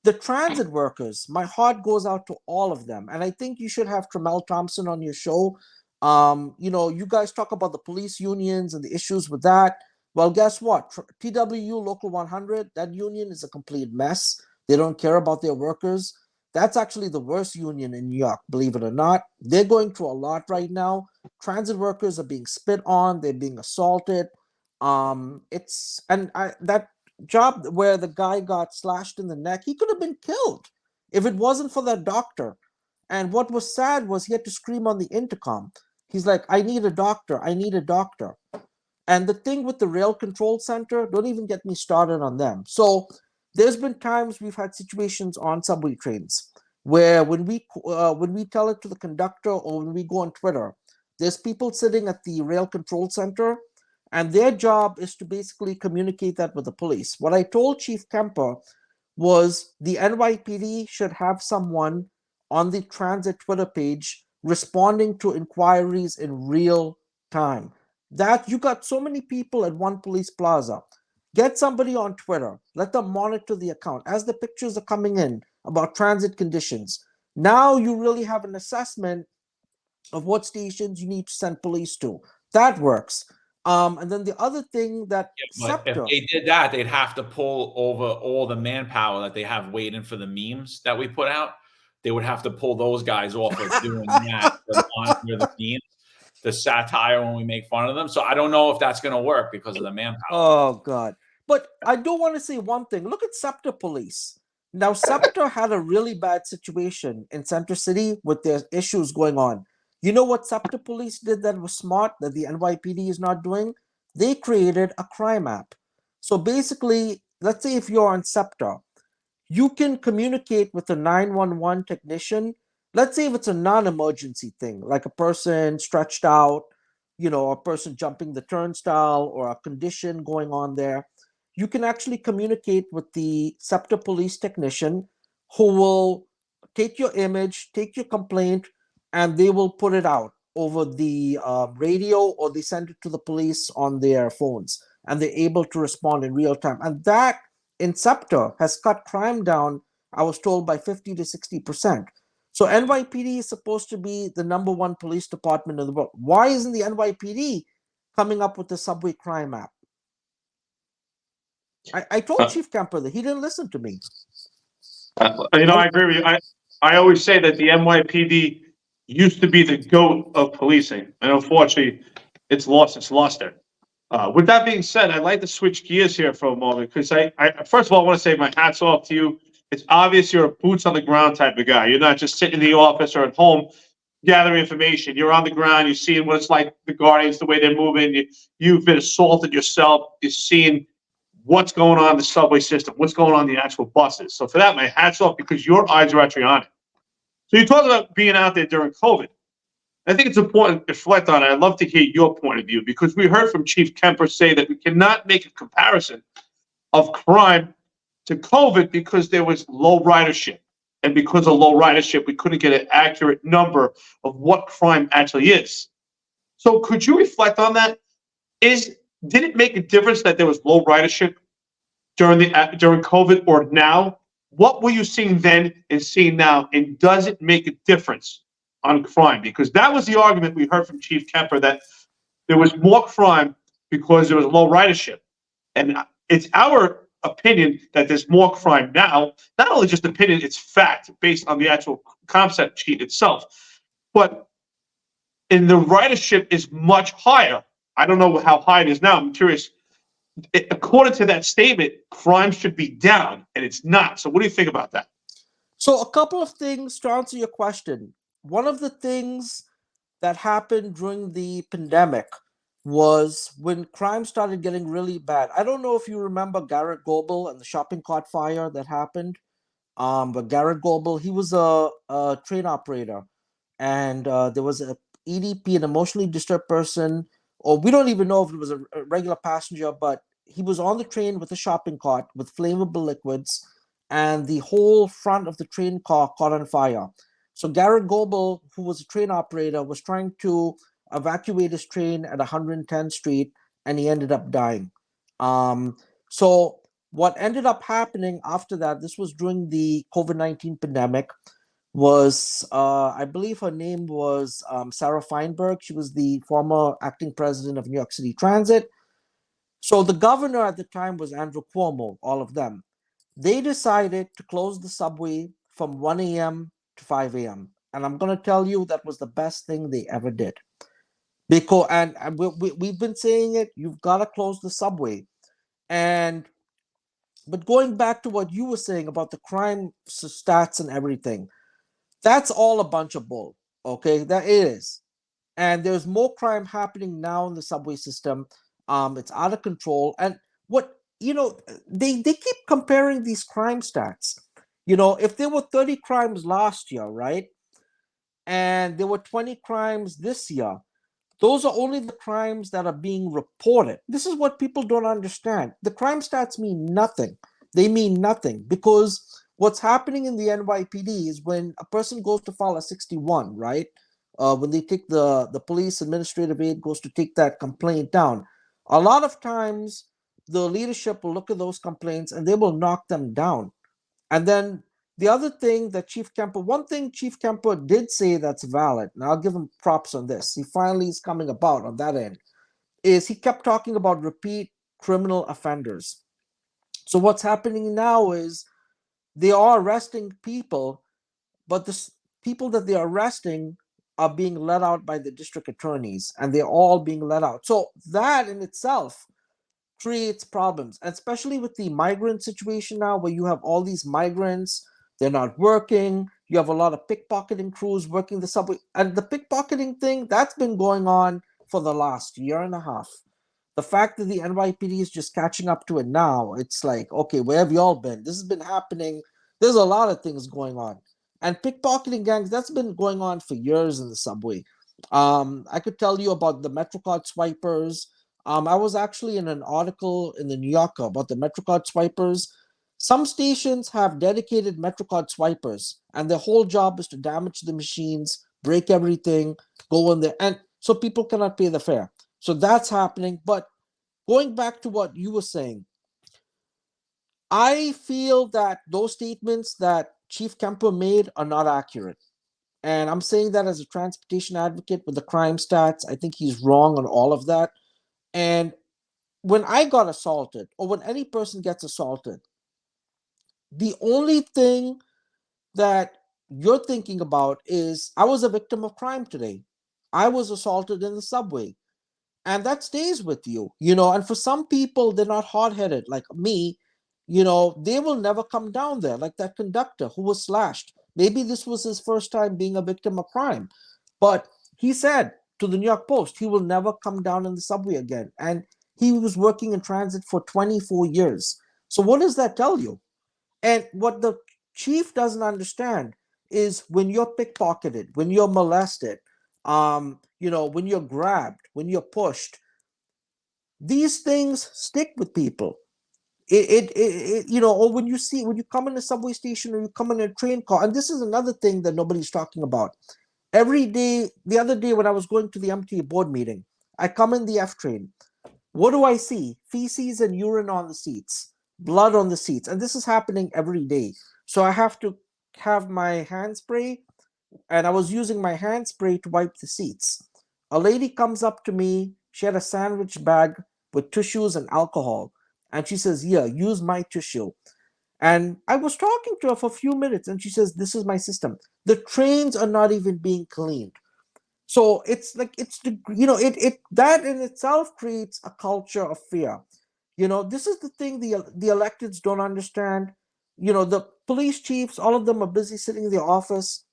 the transit workers, my heart goes out to all of them. And I think you should have Tremel Thompson on your show. You guys talk about the police unions and the issues with that. Well, guess what? TWU Local 100, that union is a complete mess. They don't care about their workers. That's actually the worst union in New York, believe it or not. They're going through a lot right now. Transit workers are being spit on. They're being assaulted. That job where the guy got slashed in the neck, he could have been killed if it wasn't for that doctor. And what was sad was he had to scream on the intercom. He's like, I need a doctor. I need a doctor. And the thing with the rail control center, don't even get me started on them. So there's been times we've had situations on subway trains. where when we tell it to the conductor or when we go on Twitter, there's people sitting at the rail control center, and their job is to basically communicate that with the police. What I told Chief Kemper was the NYPD should have someone on the transit Twitter page responding to inquiries in real time. That you got so many people at one police plaza. Get somebody on Twitter. Let them monitor the account as the pictures are coming in about transit conditions. Now you really have an assessment of what stations you need to send police to. That works. And then the other thing that But if SEPTA, they did that, they'd have to pull over all the manpower that they have waiting for the memes that we put out. They would have to pull those guys off of doing that to monitor the memes, the satire when we make fun of them. So I don't know if that's going to work because of the manpower. oh God. But I do want to say one thing. Look at SEPTA police. Now, SEPTA had a really bad situation in Center City with their issues going on. You know what SEPTA police did that was smart that the NYPD is not doing? They created a crime app. So basically, let's say if you're on SEPTA, you can communicate with a 911 technician. Let's say if it's a non-emergency thing, like a person stretched out, a person jumping the turnstile or a condition going on there. You can actually communicate with the SEPTA police technician who will take your image, take your complaint, and they will put it out over the radio, or they send it to the police on their phones, and they're able to respond in real time. And that in SEPTA has cut crime down, I was told, by 50 to 60%. So NYPD is supposed to be the number one police department in the world. Why isn't the NYPD coming up with the Subway Crime app? I told Chief Kemper that he didn't listen to me. I agree with you. I always say that the NYPD used to be the GOAT of policing, and unfortunately, it's lost its luster. With that being said, I'd like to switch gears here for a moment because I first of all, I want to say my hat's off to you. It's obvious you're a boots on the ground type of guy. You're not just sitting in the office or at home gathering information. You're on the ground. You're seeing what it's like, the Guardians, the way they're moving. You've been assaulted yourself. You're seeing what's going on in the subway system, what's going on in the actual buses. So for that, my hat's off because your eyes are actually on it. So you talk about being out there during COVID. I think it's important to reflect on it. I'd love to hear your point of view because we heard from Chief Kemper say that we cannot make a comparison of crime to COVID because there was low ridership. And because of low ridership, we couldn't get an accurate number of what crime actually is. So could you reflect on that? Did it make a difference that there was low ridership during COVID or now? What were you seeing then and seeing now? And does it make a difference on crime? Because that was the argument we heard from Chief Kemper, that there was more crime because there was low ridership. And it's our opinion that there's more crime now. Not only just opinion, it's fact based on the actual concept sheet itself. But the ridership is much higher. I don't know how high it is now. I'm curious. According to that statement, crime should be down, and it's not. So what do you think about that? So a couple of things to answer your question. One of the things that happened during the pandemic was when crime started getting really bad. I don't know if you remember Garrett Goebel and the shopping cart fire that happened. But Garrett Goebel, he was a train operator, and there was a EDP, an emotionally disturbed person, or we don't even know if it was a regular passenger, but he was on the train with a shopping cart with flammable liquids, and the whole front of the train car caught on fire. So Garrett Goebel, who was a train operator, was trying to evacuate his train at 110th Street, and he ended up dying. So what ended up happening after that, this was during the COVID-19 pandemic, was I believe her name was Sarah Feinberg. She was the former acting president of New York City Transit. So the governor at the time was Andrew Cuomo, all of them. They decided to close the subway from 1 a.m. to 5 a.m. And I'm going to tell you that was the best thing they ever did. Because, and we've been saying it, you've got to close the subway. But going back to what you were saying about the crime stats and everything, that's all a bunch of bull. Okay, that is. And there's more crime happening now in the subway system. It's out of control. And what, they keep comparing these crime stats. If there were 30 crimes last year, right, and there were 20 crimes this year, those are only the crimes that are being reported. This is what people don't understand. The crime stats mean nothing. They mean nothing because what's happening in the NYPD is when a person goes to file a 61, right? When they take the police administrative aid goes to take that complaint down, a lot of times the leadership will look at those complaints and they will knock them down. And then the other thing that one thing Chief Kemper did say that's valid, and I'll give him props on this. He finally is coming about on that end, is he kept talking about repeat criminal offenders. So what's happening now is they are arresting people, but the people that they're arresting are being let out by the district attorneys, and they're all being let out. So that in itself creates problems, and especially with the migrant situation now, where you have all these migrants, they're not working. You have a lot of pickpocketing crews working the subway, and the pickpocketing thing that's been going on for the last year and a half. The fact that the NYPD is just catching up to it now, it's like, okay, where have y'all been? This has been happening. There's a lot of things going on, and pickpocketing gangs, that's been going on for years in the subway. I could tell you about the MetroCard swipers. I was actually in an article in the New Yorker about the MetroCard swipers. Some stations have dedicated MetroCard swipers, and their whole job is to damage the machines, break everything, go in there, and so people cannot pay the fare. So that's happening. But going back to what you were saying, I feel that those statements that Chief Kemper made are not accurate. And I'm saying that as a transportation advocate with the crime stats. I think he's wrong on all of that. And when I got assaulted, or when any person gets assaulted, the only thing that you're thinking about is, I was a victim of crime today. I was assaulted in the subway. And that stays with you, And for some people, they're not hard-headed like me. They will never come down there, like that conductor who was slashed. Maybe this was his first time being a victim of crime. But he said to the New York Post, he will never come down in the subway again. And he was working in transit for 24 years. So what does that tell you? And what the chief doesn't understand is when you're pickpocketed, when you're molested, when you're grabbed, when you're pushed, these things stick with people. Or when you come in a subway station or you come in a train car, and this is another thing that nobody's talking about. Every day, the other day when I was going to the MTA board meeting, I come in the F train. What do I see? Feces and urine on the seats, blood on the seats. And this is happening every day. So I have to have my hand spray, and I was using my hand spray to wipe the seats. A lady comes up to me. She had a sandwich bag with tissues and alcohol. And she says, "Yeah, use my tissue." And I was talking to her for a few minutes, and she says, "This is my system." The trains are not even being cleaned. So it's like that in itself creates a culture of fear. This is the thing the electeds don't understand. The police chiefs, all of them are busy sitting in the office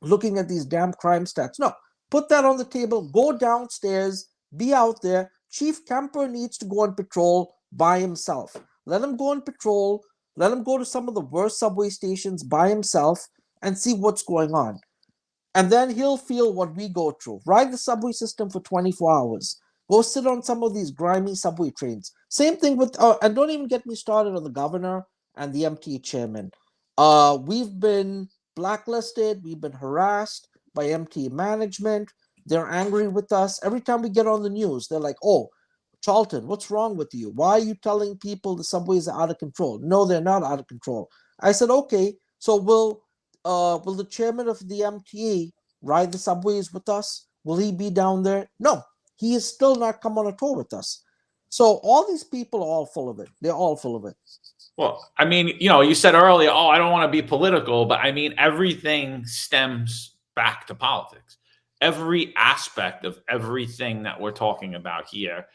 looking at these damn crime stats. No, put that on the table, go downstairs, be out there. Chief Kemper needs to go on patrol by himself. Let him go on patrol, let him go to some of the worst subway stations by himself and see what's going on. And then he'll feel what we go through. Ride the subway system for 24 hours. Go sit on some of these grimy subway trains. Same thing with, and don't even get me started on the governor and the MTA chairman. We've been blacklisted. We've been harassed by MTA management. They're angry with us. Every time we get on the news, they're like, "Oh, Charlton, what's wrong with you? Why are you telling people the subways are out of control?" No, they're not out of control. I said, "Okay, so will the chairman of the MTA ride the subways with us? Will he be down there?" No, he is still not come on a tour with us. So all these people are all full of it. They're all full of it. Well, I mean, you said earlier, "Oh, I don't want to be political," but I mean, everything stems back to politics. Every aspect of everything that we're talking about here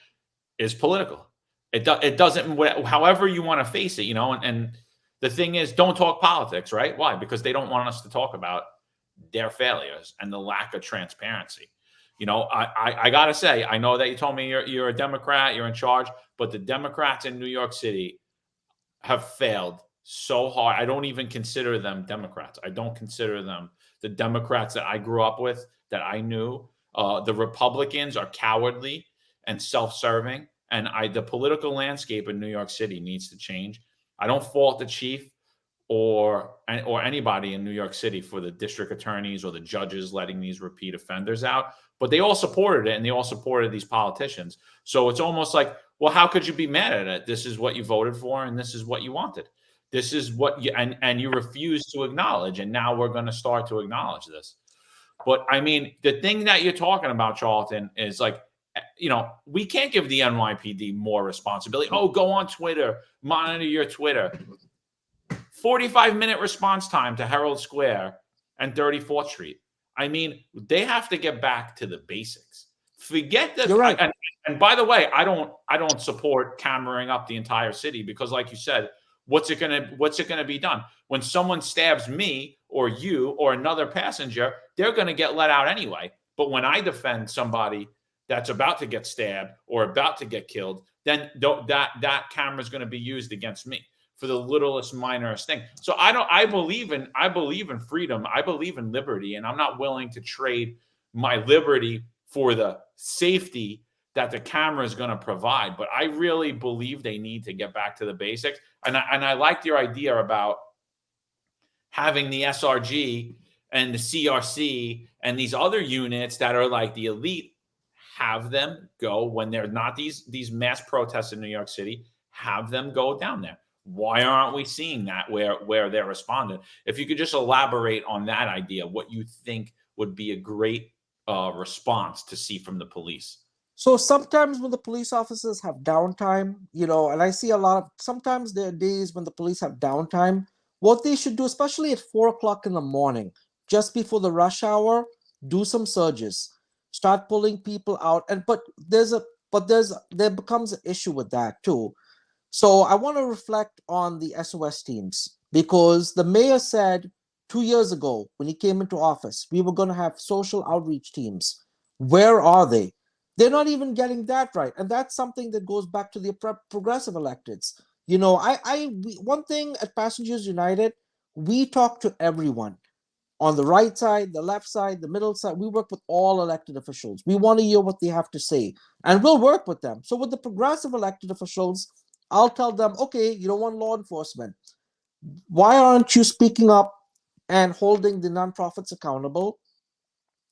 is political. It doesn't, however you want to face it, and the thing is, don't talk politics, right? Why? Because they don't want us to talk about their failures and the lack of transparency. I gotta say, I know that you told me you're a Democrat, you're in charge, but the Democrats in New York City have failed so hard. I don't even consider them Democrats. I don't consider them the Democrats that I grew up with, that I knew. The Republicans are cowardly and self-serving, and the political landscape in New York City needs to change. I don't fault the chief or anybody in New York City for the district attorneys or the judges letting these repeat offenders out, but they all supported it, and they all supported these politicians. So it's almost like, well, how could you be mad at it? This is what you voted for, and this is what you wanted. This is what you and you refuse to acknowledge, and now we're going to start to acknowledge this. But I mean, the thing that you're talking about, Charlton, is like, we can't give the NYPD more responsibility. Oh, go on Twitter, monitor your Twitter. 45-minute response time to Herald Square and 34th Street. I mean, they have to get back to the basics. Forget that. You're right. And by the way, I don't support cameraing up the entire city, because, like you said, what's it gonna be done when someone stabs me or you or another passenger? They're gonna get let out anyway. But when I defend somebody that's about to get stabbed or about to get killed, then that camera is going to be used against me for the littlest, minorest thing. So I believe in freedom. I believe in liberty, and I'm not willing to trade my liberty for the safety that the camera is going to provide. But I really believe they need to get back to the basics. And I like your idea about having the SRG and the CRC and these other units that are like the elite, have them go when they're not these mass protests in New York City, have them go down there. Why aren't we seeing that where they're responding? If you could just elaborate on that idea, what you think would be a great response to see from the police. So sometimes when the police officers have downtime, and I see sometimes there are days when the police have downtime, what they should do, especially at 4:00 in the morning, just before the rush hour, do some surges. Start pulling people out, but there becomes an issue with that too. So I want to reflect on the SOS teams, because the mayor said 2 years ago when he came into office, we were going to have social outreach teams. Where are they? They're not even getting that right, and that's something that goes back to the progressive electeds. One thing at Passengers United, we talk to everyone. On the right side, the left side, the middle side, we work with all elected officials. We want to hear what they have to say, and we'll work with them. So with the progressive elected officials, I'll tell them, okay, you don't want law enforcement. Why aren't you speaking up and holding the nonprofits accountable?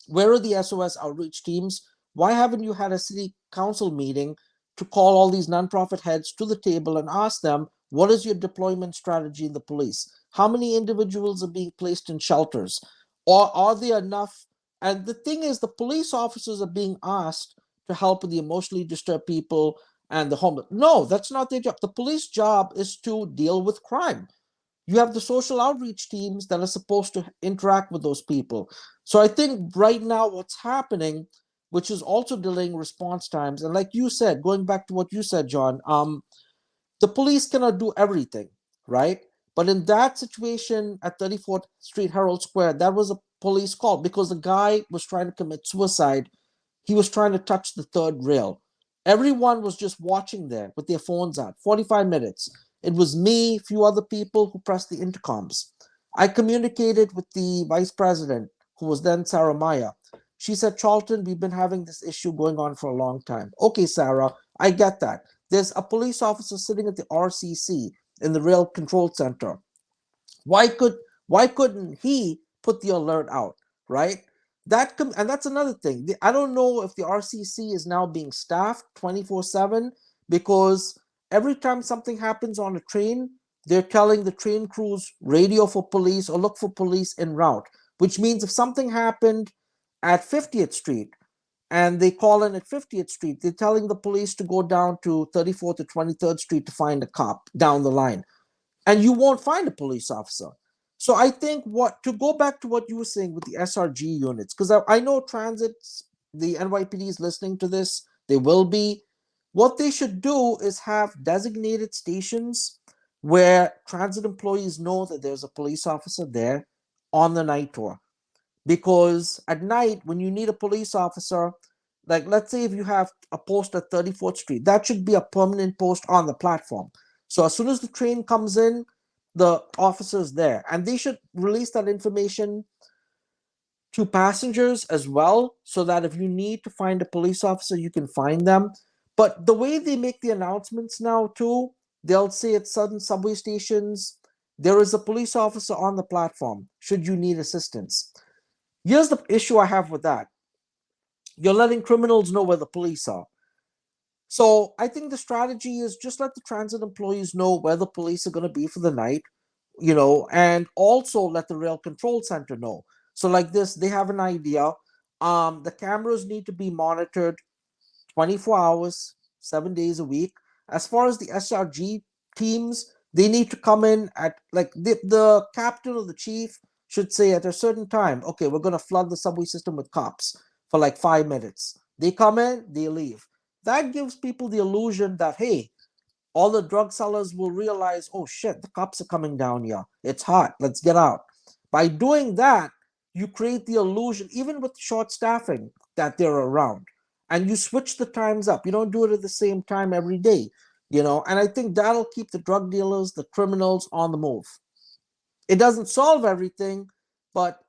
Where are the SOS outreach teams? Why haven't you had a city council meeting to call all these nonprofit heads to the table and ask them, what is your deployment strategy in the police? How many individuals are being placed in shelters? Or are there enough? And the thing is, the police officers are being asked to help with the emotionally disturbed people and the homeless. No, that's not their job. The police job is to deal with crime. You have the social outreach teams that are supposed to interact with those people. So I think right now what's happening, which is also delaying response times, and like you said, going back to what you said, John, the police cannot do everything, right? But in that situation at 34th Street, Herald Square, that was a police call because the guy was trying to commit suicide. He was trying to touch the third rail. Everyone was just watching there with their phones out. 45 minutes. It was me, a few other people who pressed the intercoms. I communicated with the vice president, who was then Sarah Maya. She said, Charlton, we've been having this issue going on for a long time. Okay, Sarah, I get that. There's a police officer sitting at the RCC in the Rail Control Center. Why couldn't he put the alert out, right? And that's another thing. I don't know if the RCC is now being staffed 24/7, because every time something happens on a train, they're telling the train crews radio for police or look for police en route, which means if something happened at 50th Street and they call in at 50th Street, they're telling the police to go down to 34th to 23rd Street to find a cop down the line. And you won't find a police officer. So I think to go back to what you were saying with the SRG units, because I know transits, the NYPD is listening to this, they will be. What they should do is have designated stations where transit employees know that there's a police officer there on the night tour. Because at night, when you need a police officer, like let's say if you have a post at 34th Street, that should be a permanent post on the platform. So as soon as the train comes in, the officers there, and they should release that information to passengers as well, so that if you need to find a police officer, you can find them. But the way they make the announcements now too, they'll say at certain subway stations, there is a police officer on the platform should you need assistance. Here's the issue I have with that. You're letting criminals know where the police are. So I think the strategy is just let the transit employees know where the police are going to be for the night, and also let the rail control center know. So like this, they have an idea. The cameras need to be monitored 24 hours, 7 days a week. As far as the SRG teams, they need to come in at like the captain or the chief should say at a certain time, okay, we're going to flood the subway system with cops for like 5 minutes. They come in, they leave. That gives people the illusion that, hey, all the drug sellers will realize, oh shit, the cops are coming down here. It's hot. Let's get out. By doing that, you create the illusion, even with short staffing, that they're around. And you switch the times up. You don't do it at the same time every day, and I think that'll keep the drug dealers, the criminals on the move. It doesn't solve everything, but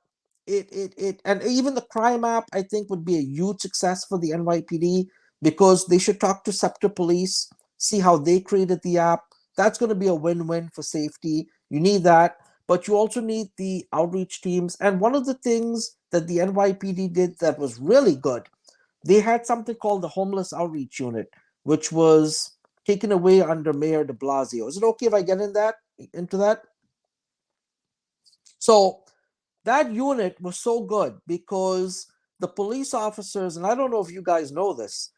it and even the crime app, I think, would be a huge success for the NYPD, because they should talk to Scepter Police, see how they created the app. That's going to be a win-win for safety. You need that, but you also need the outreach teams. And one of the things that the NYPD did that was really good, they had something called the Homeless Outreach Unit, which was taken away under Mayor de Blasio. Is it okay if I get into that? So that unit was so good because the police officers, and I don't know if you guys know this,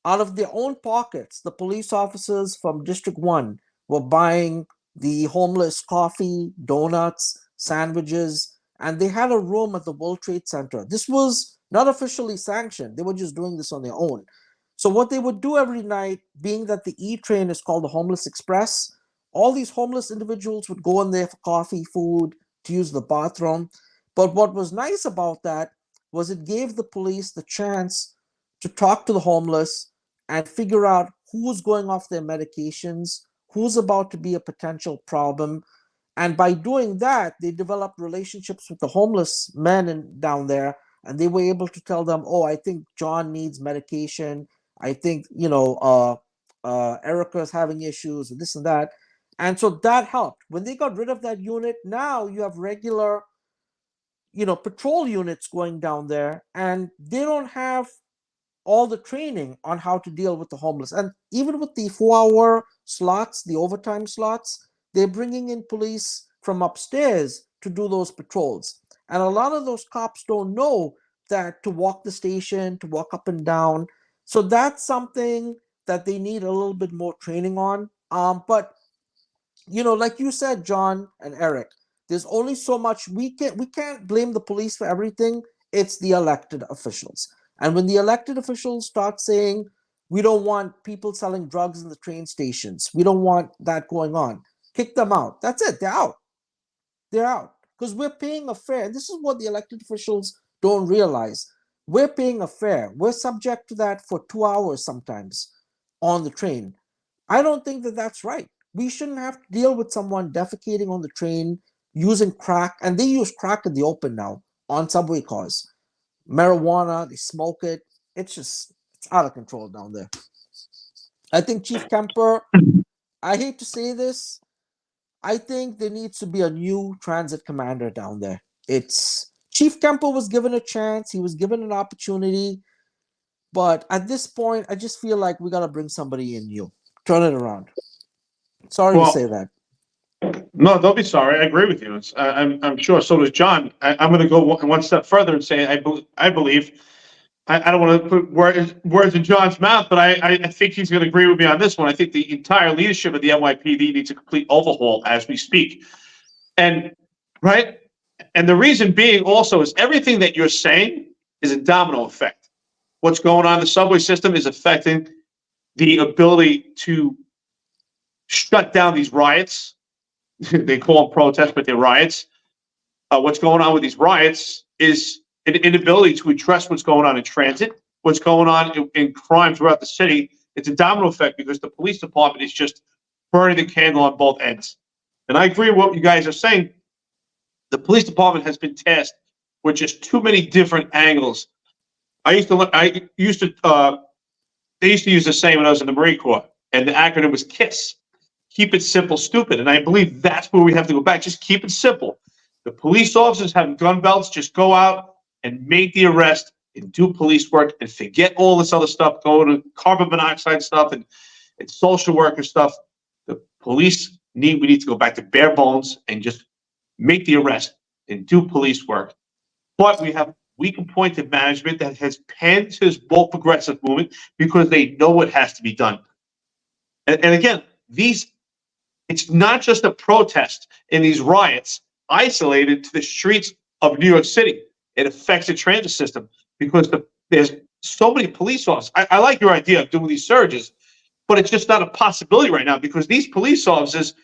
out of their own pockets, the police officers from District 1 were buying the homeless coffee, donuts, sandwiches, and they had a room at the World Trade Center. This was not officially sanctioned. They were just doing this on their own. So what they would do every night, being that the E train is called the Homeless Express, all these homeless individuals would go in there for coffee, food, to use the bathroom. But what was nice about that was it gave the police the chance to talk to the homeless and figure out who's going off their medications, who's about to be a potential problem. And by doing that, they developed relationships with the homeless men down there, and they were able to tell them, oh, I think John needs medication. I think, Erica's having issues and this and that. And so that helped. When they got rid of that unit, now you have regular, patrol units going down there, and they don't have all the training on how to deal with the homeless. And even with the 4-hour slots, the overtime slots, they're bringing in police from upstairs to do those patrols. And a lot of those cops don't know that to walk the station, to walk up and down. So that's something that they need a little bit more training on. But like you said, John and Eric, there's only so much we can't blame the police for everything. It's the elected officials. And when the elected officials start saying, we don't want people selling drugs in the train stations, we don't want that going on, kick them out. That's it. They're out. They're out. Because we're paying a fare. And this is what the elected officials don't realize. We're paying a fare. We're subject to that for 2 hours sometimes on the train. I don't think that that's right. We shouldn't have to deal with someone defecating on the train, using crack. And they use crack in the open now on subway cars. Marijuana, they smoke it. It's out of control down there. I think Chief Kemper, I hate to say this, I think there needs to be a new transit commander down there. Chief Kemper was given a chance. He was given an opportunity. But at this point, I just feel like we got to bring somebody in new. Turn it around. Sorry to say that. No, don't be sorry. I agree with you. I'm sure. So does John. I'm going to go one step further and say I believe. I don't want to put words in John's mouth, but I think he's going to agree with me on this one. I think the entire leadership of the NYPD needs a complete overhaul as we speak. And right, and the reason being also is everything that you're saying is a domino effect. What's going on in the subway system is affecting the ability to shut down these riots. They call them protests, but they're riots. What's going on with these riots is an inability to address what's going on in transit, what's going on in crime throughout the city. It's a domino effect because the police department is just burning the candle on both ends. And I agree with what you guys are saying. The police department has been tasked with just too many different angles. They used to use the saying when I was in the Marine Corps, and the acronym was KISS. Keep it simple, stupid. And I believe that's where we have to go back. Just keep it simple. The police officers have gun belts. Just go out and make the arrest and do police work and forget all this other stuff, going to carbon monoxide stuff and social worker stuff. The police we need to go back to bare bones and just make the arrest and do police work. But we have weak appointed management that has panned to this bold progressive movement because they know what has to be done. And again, it's not just a protest in these riots isolated to the streets of New York City. It affects the transit system because there's so many police officers. I like your idea of doing these surges, but it's just not a possibility right now because these police officers,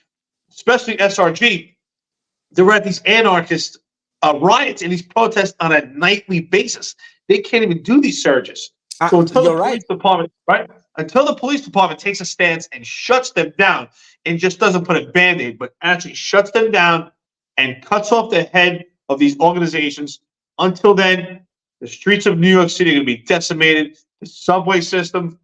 especially SRG, they're at these anarchist riots and these protests on a nightly basis. They can't even do these surges. So until the police department, until the police department takes a stance and shuts them down and just doesn't put a Band-Aid, but actually shuts them down and cuts off the head of these organizations, until then, the streets of New York City are going to be decimated. The subway system,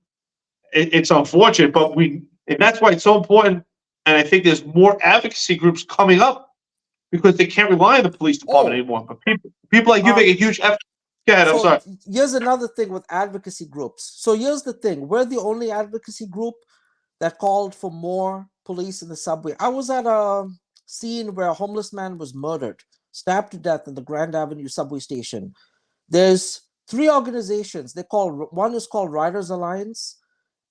it's unfortunate, but and that's why it's so important. And I think there's more advocacy groups coming up because they can't rely on the police department anymore. But people like you make a huge effort. Go ahead, I'm sorry. Here's another thing with advocacy groups. So here's the thing. We're the only advocacy group that called for more police in the subway. I was at a scene where a homeless man was murdered, stabbed to death in the Grand Avenue subway station. There's 3 organizations. One is called Riders Alliance,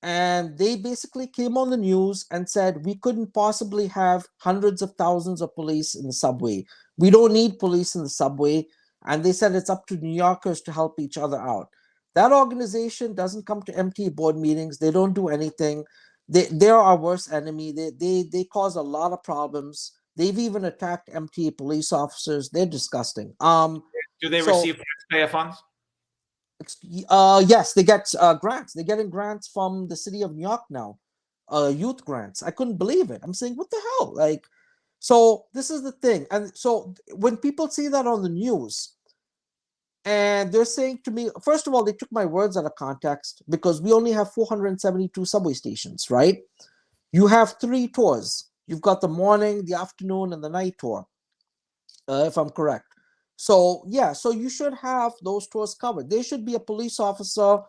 and they basically came on the news and said we couldn't possibly have hundreds of thousands of police in the subway. We don't need police in the subway. And they said it's up to New Yorkers to help each other out. That organization doesn't come to MTA board meetings. They don't do anything. They're our worst enemy. They cause a lot of problems. They've even attacked MTA police officers. They're disgusting. Do they receive taxpayer funds? Yes, they get grants. They're getting grants from the city of New York now, youth grants. I couldn't believe it. I'm saying, what the hell? Like, so this is the thing. And so when people see that on the news and they're saying to me, first of all, they took my words out of context because we only have 472 subway stations, right? You have 3 tours. You've got the morning, the afternoon, and the night tour, if I'm correct. So, yeah, so you should have those tours covered. There should be a police officer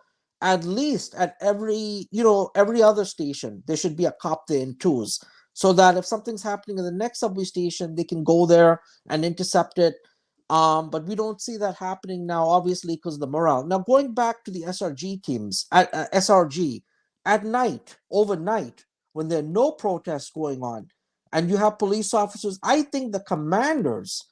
at least at every other station. There should be a cop there in twos, so that if something's happening in the next subway station, they can go there and intercept it. But we don't see that happening now, obviously, because of the morale. Now, going back to the SRG teams, at SRG, at night, overnight, when there are no protests going on, and you have police officers, I think the commanders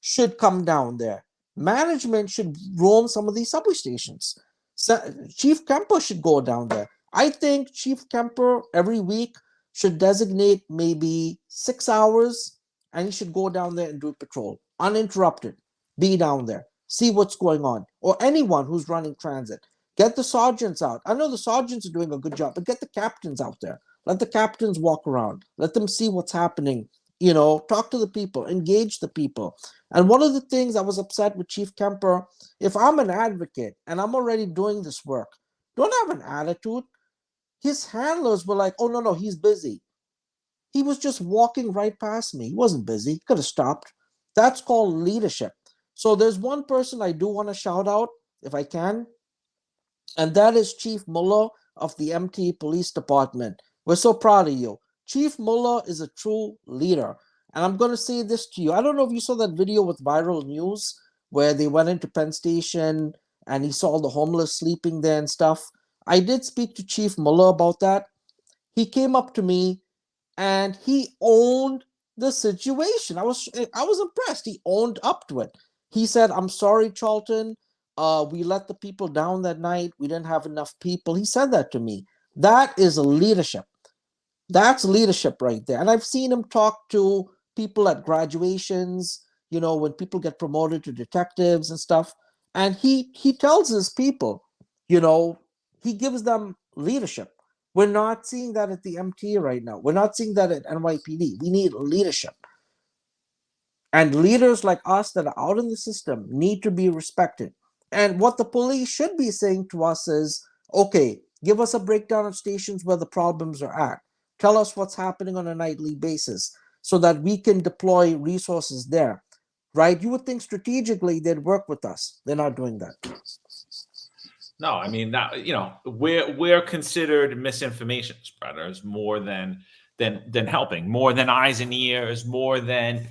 should come down there. Management should roam some of these subway stations. So Chief Kemper should go down there. I think Chief Kemper every week should designate maybe 6 hours, and he should go down there and do patrol uninterrupted. Be down there, see what's going on, or anyone who's running transit. Get the sergeants out. I know the sergeants are doing a good job, but get the captains out there. Let the captains walk around. Let them see what's happening. Talk to the people, engage the people. And one of the things I was upset with Chief Kemper, if I'm an advocate and I'm already doing this work, don't have an attitude. His handlers were like, oh, no, he's busy. He was just walking right past me. He wasn't busy. He could have stopped. That's called leadership. So there's one person I do want to shout out, if I can, and that is Chief Muller of the MT Police Department. We're so proud of you. Chief Muller is a true leader. And I'm going to say this to you. I don't know if you saw that video with Viral News where they went into Penn Station and he saw the homeless sleeping there and stuff. I did speak to Chief Muller about that. He came up to me and he owned the situation. I was impressed. He owned up to it. He said, I'm sorry, Charlton. We let the people down that night. We didn't have enough people. He said that to me. That is leadership. That's leadership right there. And I've seen him talk to people at graduations, when people get promoted to detectives and stuff. And he tells his people, he gives them leadership. We're not seeing that at the MTA right now. We're not seeing that at NYPD. We need leadership. And leaders like us that are out in the system need to be respected. And what the police should be saying to us is, okay, give us a breakdown of stations where the problems are at. Tell us what's happening on a nightly basis so that we can deploy resources there. Right? You would think strategically they'd work with us. They're not doing that. No, I mean that, we're considered misinformation spreaders more than helping, more than eyes and ears, more than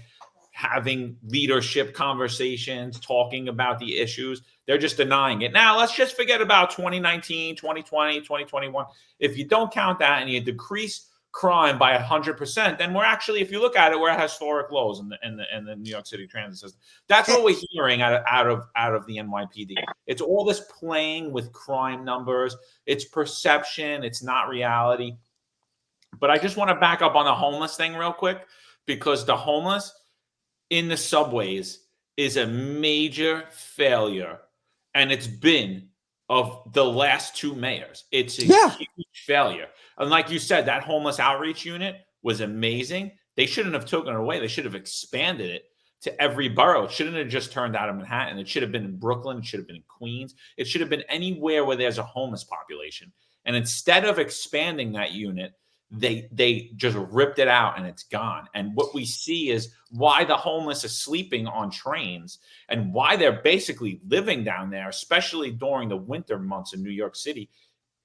having leadership conversations, talking about the issues. They're just denying it. Now, let's just forget about 2019, 2020, 2021. If you don't count that and you decrease crime by 100%, then we're actually, if you look at it, we're at historic lows in the New York City transit system. That's what we're hearing out of the NYPD. It's all this playing with crime numbers. It's perception. It's not reality. But I just want to back up on the homeless thing real quick, because the homeless in the subways is a major failure, and it's been of the last two mayors. It's a huge failure. And like you said, that homeless outreach unit was amazing. They shouldn't have taken it away. They should have expanded it to every borough. It shouldn't have just turned out in Manhattan. It should have been in Brooklyn. It should have been in Queens. It should have been anywhere where there's a homeless population. And instead of expanding that unit, they just ripped it out and it's gone. And what we see is why the homeless are sleeping on trains and why they're basically living down there, especially during the winter months in New York City.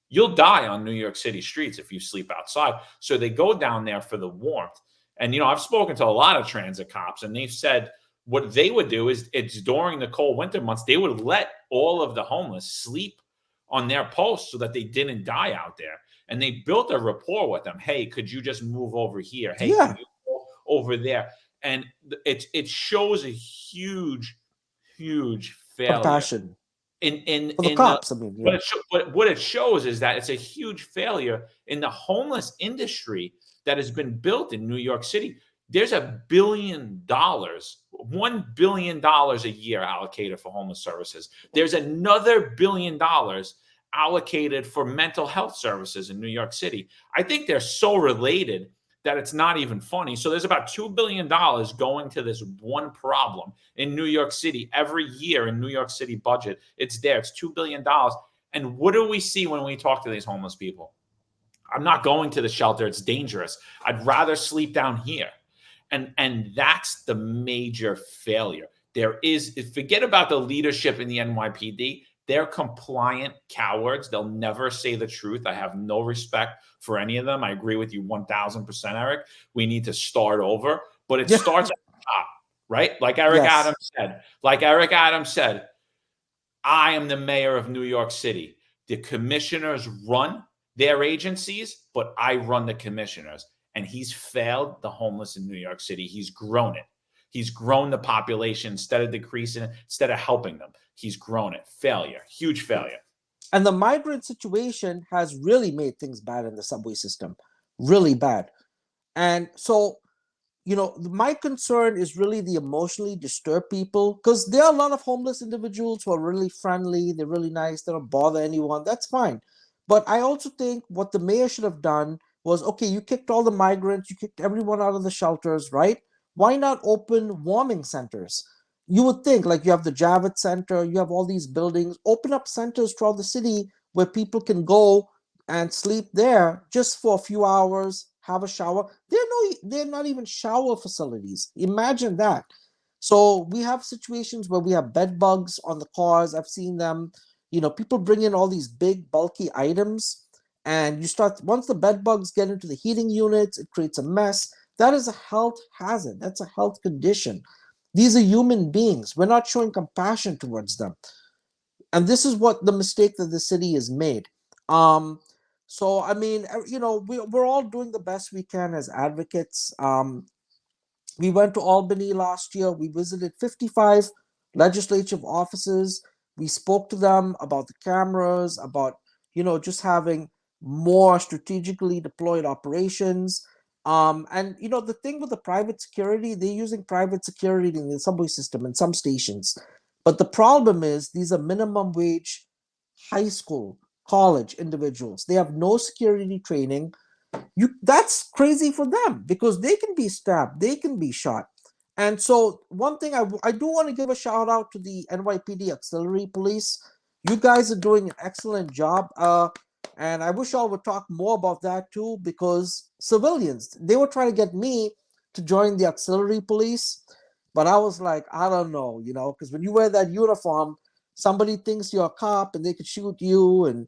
You'll die on New York City streets if you sleep outside. So they go down there for the warmth. And, I've spoken to a lot of transit cops, and they've said what they would do is, it's during the cold winter months, they would let all of the homeless sleep on their posts so that they didn't die out there. And they built a rapport with them. Hey, could you just move over here? Hey, can you go over there? And it shows a huge, huge failure. Compassion. In the cops, but what it shows is that it's a huge failure in the homeless industry that has been built in New York City. There's $1 billion, $1 billion a year allocated for homeless services. There's another $1 billion allocated for mental health services in New York City. I think they're so related that it's not even funny. So there's about $2 billion going to this one problem in New York City every year in New York City budget. It's there. It's $2 billion. And what do we see when we talk to these homeless people? I'm not going to the shelter. It's dangerous. I'd rather sleep down here. And that's the major failure. Forget about the leadership in the NYPD. They're compliant cowards. They'll never say the truth. I have no respect for any of them. I agree with you 1,000%, Eric. We need to start over, but it starts at the top, right? Like Eric Adams said, I am the mayor of New York City. The commissioners run their agencies, but I run the commissioners. And he's failed the homeless in New York City. He's grown it. He's grown the population instead of decreasing it, instead of helping them. He's grown it. Failure. Huge failure. And the migrant situation has really made things bad in the subway system. Really bad. And so, my concern is really the emotionally disturbed people, because there are a lot of homeless individuals who are really friendly. They're really nice. They don't bother anyone. That's fine. But I also think what the mayor should have done was, okay, you kicked all the migrants. You kicked everyone out of the shelters, right? Why not open warming centers? You would think, like, you have the Javits Center, you have all these buildings, open up centers throughout the city where people can go and sleep there just for a few hours, have a shower. They're not even shower facilities. Imagine that. So we have situations where we have bed bugs on the cars. I've seen them. People bring in all these big, bulky items, and once the bed bugs get into the heating units, it creates a mess. That is a health hazard. That's a health condition. These are human beings. We're not showing compassion towards them. And this is what the mistake that the city has made. So, I mean, we're all doing the best we can as advocates. We went to Albany last year. We visited 55 legislative offices. We spoke to them about the cameras, about, just having more strategically deployed operations. And the thing with the private security, they're using private security in the subway system in some stations. But the problem is these are minimum wage high school college individuals. They have no security training. That's crazy for them because they can be stabbed, they can be shot. And so one thing I do want to give a shout out to the NYPD auxiliary police. You guys are doing an excellent job, and I wish I would talk more about that too, because civilians, they were trying to get me to join the auxiliary police, but I was like, I don't know, because when you wear that uniform, somebody thinks you're a cop and they could shoot you. And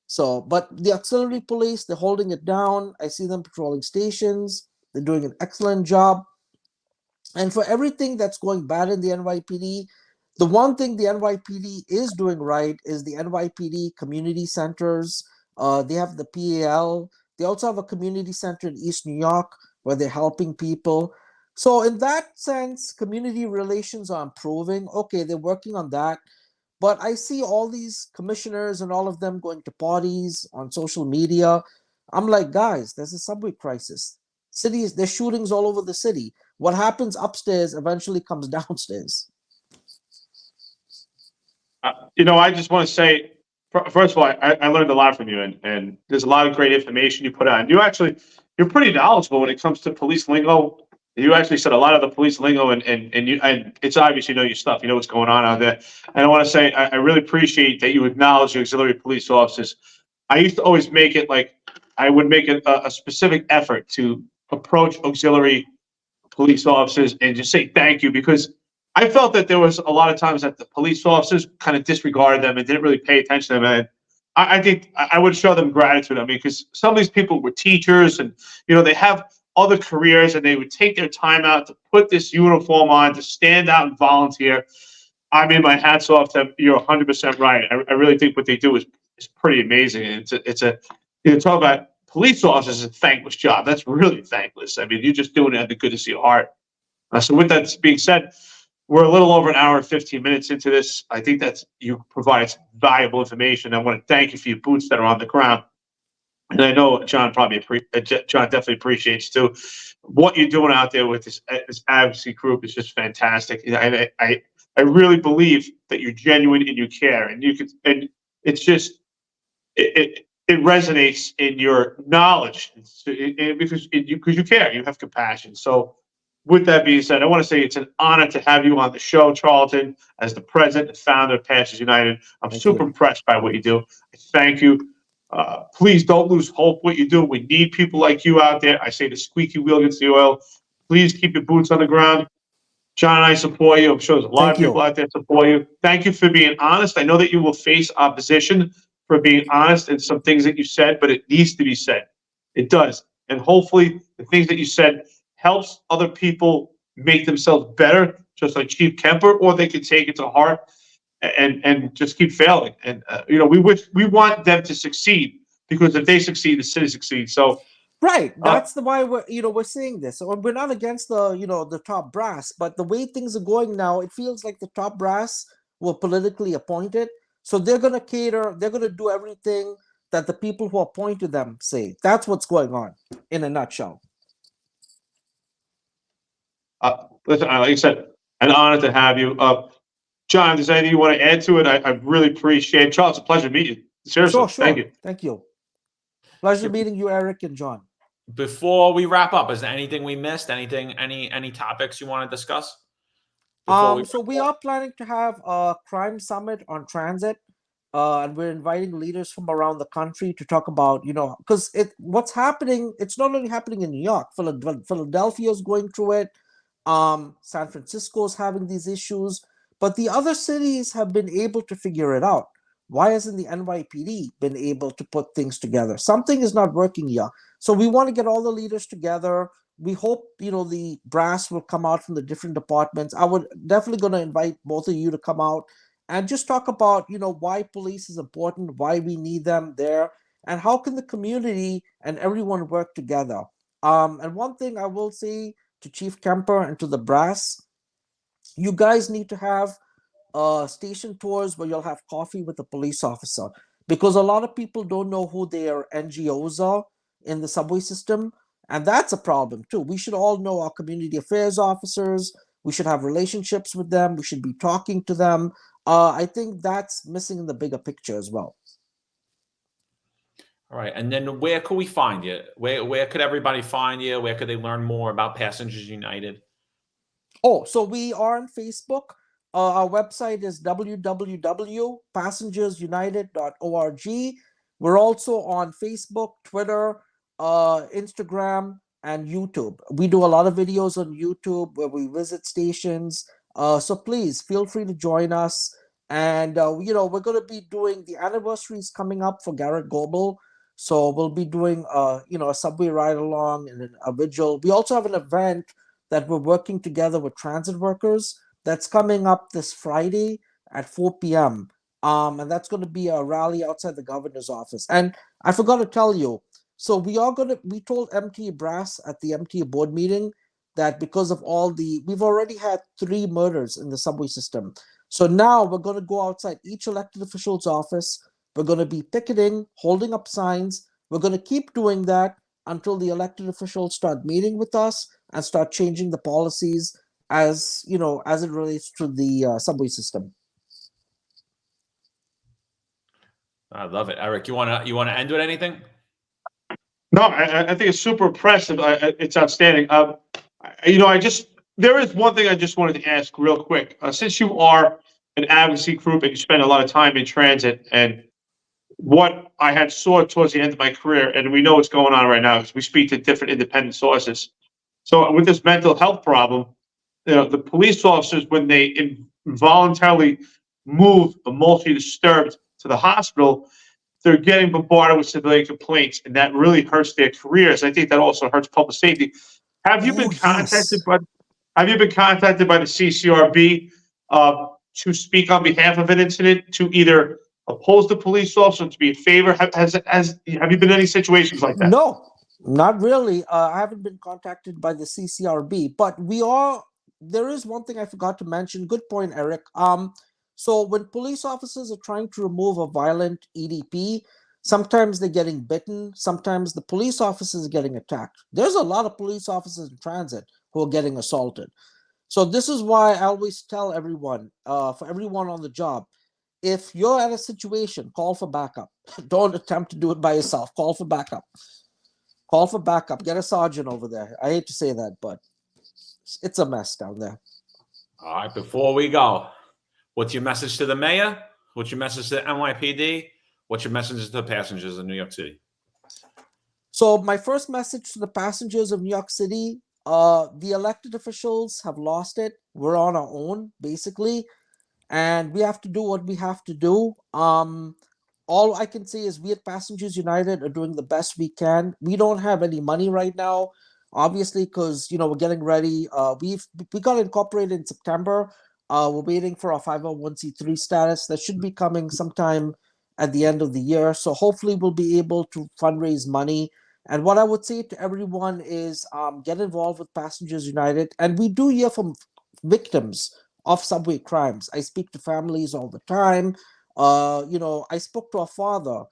so, but the auxiliary police, they're holding it down. I see them patrolling stations. They're doing an excellent job. And for everything that's going bad in the NYPD, the one thing the NYPD is doing right is the NYPD community centers. They have the PAL. They also have a community center in East New York where they're helping people. So in that sense, community relations are improving. Okay, they're working on that. But I see all these commissioners and all of them going to parties on social media. I'm like, guys, there's a subway crisis. Cities, there's shootings all over the city. What happens upstairs eventually comes downstairs. I just want to say, first of all, I learned a lot from you, and there's a lot of great information you put on. You're pretty knowledgeable when it comes to police lingo. You actually said a lot of the police lingo, and it's obvious you know your stuff. You know what's going on out there. And I want to say I really appreciate that you acknowledge the auxiliary police officers. I used to always make it like I would make it a specific effort to approach auxiliary police officers and just say thank you, because I felt that there was a lot of times that the police officers kind of disregarded them and didn't really pay attention to them. And I think I would show them gratitude. I mean, because some of these people were teachers and, they have other careers, and they would take their time out to put this uniform on, to stand out and volunteer. I mean, my hat's off to them. You're 100% right. I really think what they do is pretty amazing. And talk about police officers, a thankless job. That's really thankless. I mean, you're just doing it out of the goodness of your heart. So with that being said, we're a little over an hour and 15 minutes into this. I think you provide valuable information. I want to thank you for your boots that are on the ground. And I know John definitely appreciates too what you're doing out there with this advocacy group is just fantastic. And I really believe that you're genuine and you care, and it's just it resonates in your knowledge because you care, you have compassion. So with that being said, I want to say it's an honor to have you on the show, Charlton, as the president and founder of Pastors United. I'm super impressed by what you do. I thank you. Please don't lose hope what you do. We need people like you out there. I say the squeaky wheel gets the oil. Please keep your boots on the ground. John and I support you. I'm sure there's a lot of people out there support you. Thank you for being honest. I know that you will face opposition for being honest in some things that you said, but it needs to be said. It does. And hopefully the things that you said helps other people make themselves better, just like Chief Kemper, or they can take it to heart and just keep failing. And we want them to succeed, because if they succeed, the city succeeds. So right, that's why we're saying this. So we're not against the top brass, but the way things are going now, it feels like the top brass were politically appointed, so they're going to cater, they're going to do everything that the people who appointed them say. That's what's going on in a nutshell. Listen, like I said, an honor to have you. John, if there's anything you want to add to it, I really appreciate it. Charles, it's a pleasure to meet you. Seriously, sure. Thank you. Pleasure meeting you, Eric and John. Before we wrap up, is there anything we missed? Any topics you want to discuss? So we are planning to have a crime summit on transit, and we're inviting leaders from around the country to talk about, because what's happening. It's not only happening in New York. Philadelphia is going through it. San Francisco is having these issues, but the other cities have been able to figure it out. Why hasn't the NYPD been able to put things together? Something is not working here. So we want to get all the leaders together. We hope, the brass will come out from the different departments. I would definitely going to invite both of you to come out and just talk about, why police is important, why we need them there, and how can the community and everyone work together. And one thing I will say to Chief Kemper and to the brass, you guys need to have station tours where you'll have coffee with a police officer, because a lot of people don't know who their NGOs are in the subway system, and that's a problem too. We should all know our community affairs officers. We should have relationships with them. We should be talking to them. I think that's missing in the bigger picture as well. All right. And then where could we find you? Where could everybody find you? Where could they learn more about Passengers United? Oh, so we are on Facebook. Our website is www.passengersunited.org. We're also on Facebook, Twitter, Instagram, and YouTube. We do a lot of videos on YouTube where we visit stations. So please feel free to join us. And, we're going to be doing the anniversaries coming up for Garrett Goebel. So we'll be doing, a subway ride along and a vigil. We also have an event that we're working together with transit workers that's coming up this Friday at 4 p.m. And that's going to be a rally outside the governor's office. And I forgot to tell you, so we told MTA Brass at the MTA board meeting that because of we've already had 3 murders in the subway system. So now we're going to go outside each elected official's office. We're going to be picketing, holding up signs. We're going to keep doing that until the elected officials start meeting with us and start changing the policies as it relates to the subway system. I love it, Eric. You wanna end with anything? No, I think it's super impressive. It's outstanding. There is one thing I just wanted to ask real quick. Since you are an advocacy group and you spend a lot of time in transit, and what I had saw towards the end of my career, and we know what's going on right now because we speak to different independent sources. So with this mental health problem, the police officers, when they involuntarily move emotionally disturbed to the hospital, they're getting bombarded with civilian complaints, and that really hurts their careers. I think that also hurts public safety. Have you been contacted by the CCRB to speak on behalf of an incident, to either oppose the police officer, to be in favor? Have you been in any situations like that? No, not really. I haven't been contacted by the CCRB, but there is one thing I forgot to mention. Good point, Eric. So when police officers are trying to remove a violent EDP, sometimes they're getting bitten. Sometimes the police officers are getting attacked. There's a lot of police officers in transit who are getting assaulted. So this is why I always tell everyone, for everyone on the job, if you're at a situation, call for backup. Don't attempt to do it by yourself. Call for backup. Call for backup. Get a sergeant over there. I hate to say that, but it's a mess down there. All right, before we go, what's your message to the mayor? What's your message to the NYPD? What's your message to the passengers in New York City? So my first message to the passengers of New York City, the elected officials have lost it. We're on our own, basically, and we have to do what we have to do. All I can say is we at Passengers United are doing the best we can. We don't have any money right now, obviously, because we're getting ready. We got incorporated in September. We're waiting for our 501c3 status. That should be coming sometime at the end of the year. So hopefully we'll be able to fundraise money. And what I would say to everyone is get involved with Passengers United. And we do hear from victims of subway crimes. I speak to families all the time. I spoke to a father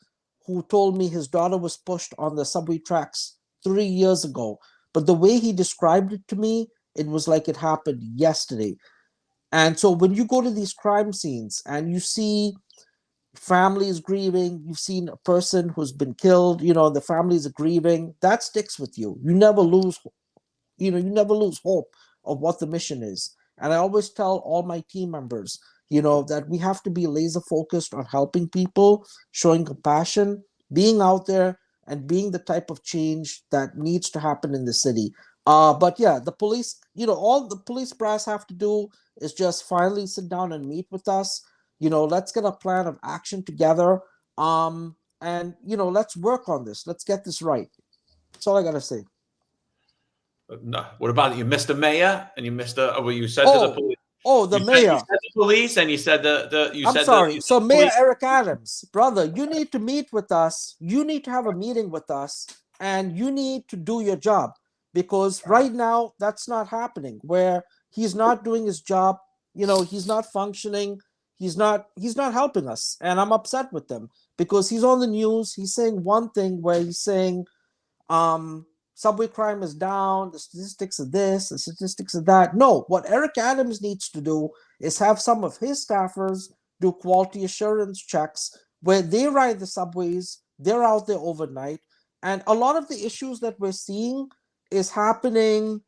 who told me his daughter was pushed on the subway tracks 3 years ago. But the way he described it to me, it was like it happened yesterday. And so when you go to these crime scenes and you see families grieving, you've seen a person who's been killed, the families are grieving, that sticks with you. You never lose hope of what the mission is. And I always tell all my team members, that we have to be laser focused on helping people, showing compassion, being out there, and being the type of change that needs to happen in the city. But yeah, the police, all the police brass have to do is just finally sit down and meet with us. Let's get a plan of action together. And let's work on this. Let's get this right. That's all I gotta say. No. What about you missed the mayor and you missed to the police? The mayor. You said the police, and you said So Mayor Eric Adams, brother, you need to meet with us. You need to have a meeting with us, and you need to do your job, because right now that's not happening. Where he's not doing his job, he's not functioning. He's not helping us, and I'm upset with him because he's on the news. He's saying one thing where he's saying, subway crime is down, the statistics of this, the statistics of that. No, what Eric Adams needs to do is have some of his staffers do quality assurance checks where they ride the subways, They're out there overnight. And a lot of the issues that we're seeing is happening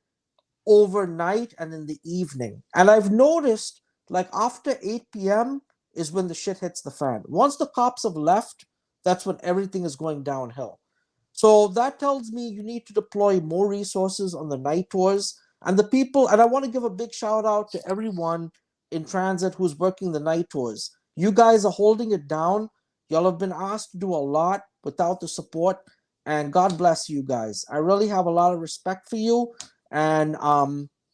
overnight and in the evening. And I've noticed like after 8 p.m. is when the shit hits the fan. Once the cops have left, that's when everything is going downhill. So that tells me you need to deploy more resources on the night tours and the people. And I want to give a big shout out to everyone in transit who's working the night tours. You guys are holding it down. Y'all have been asked to do a lot without the support. And God bless you guys. I really have a lot of respect for you. And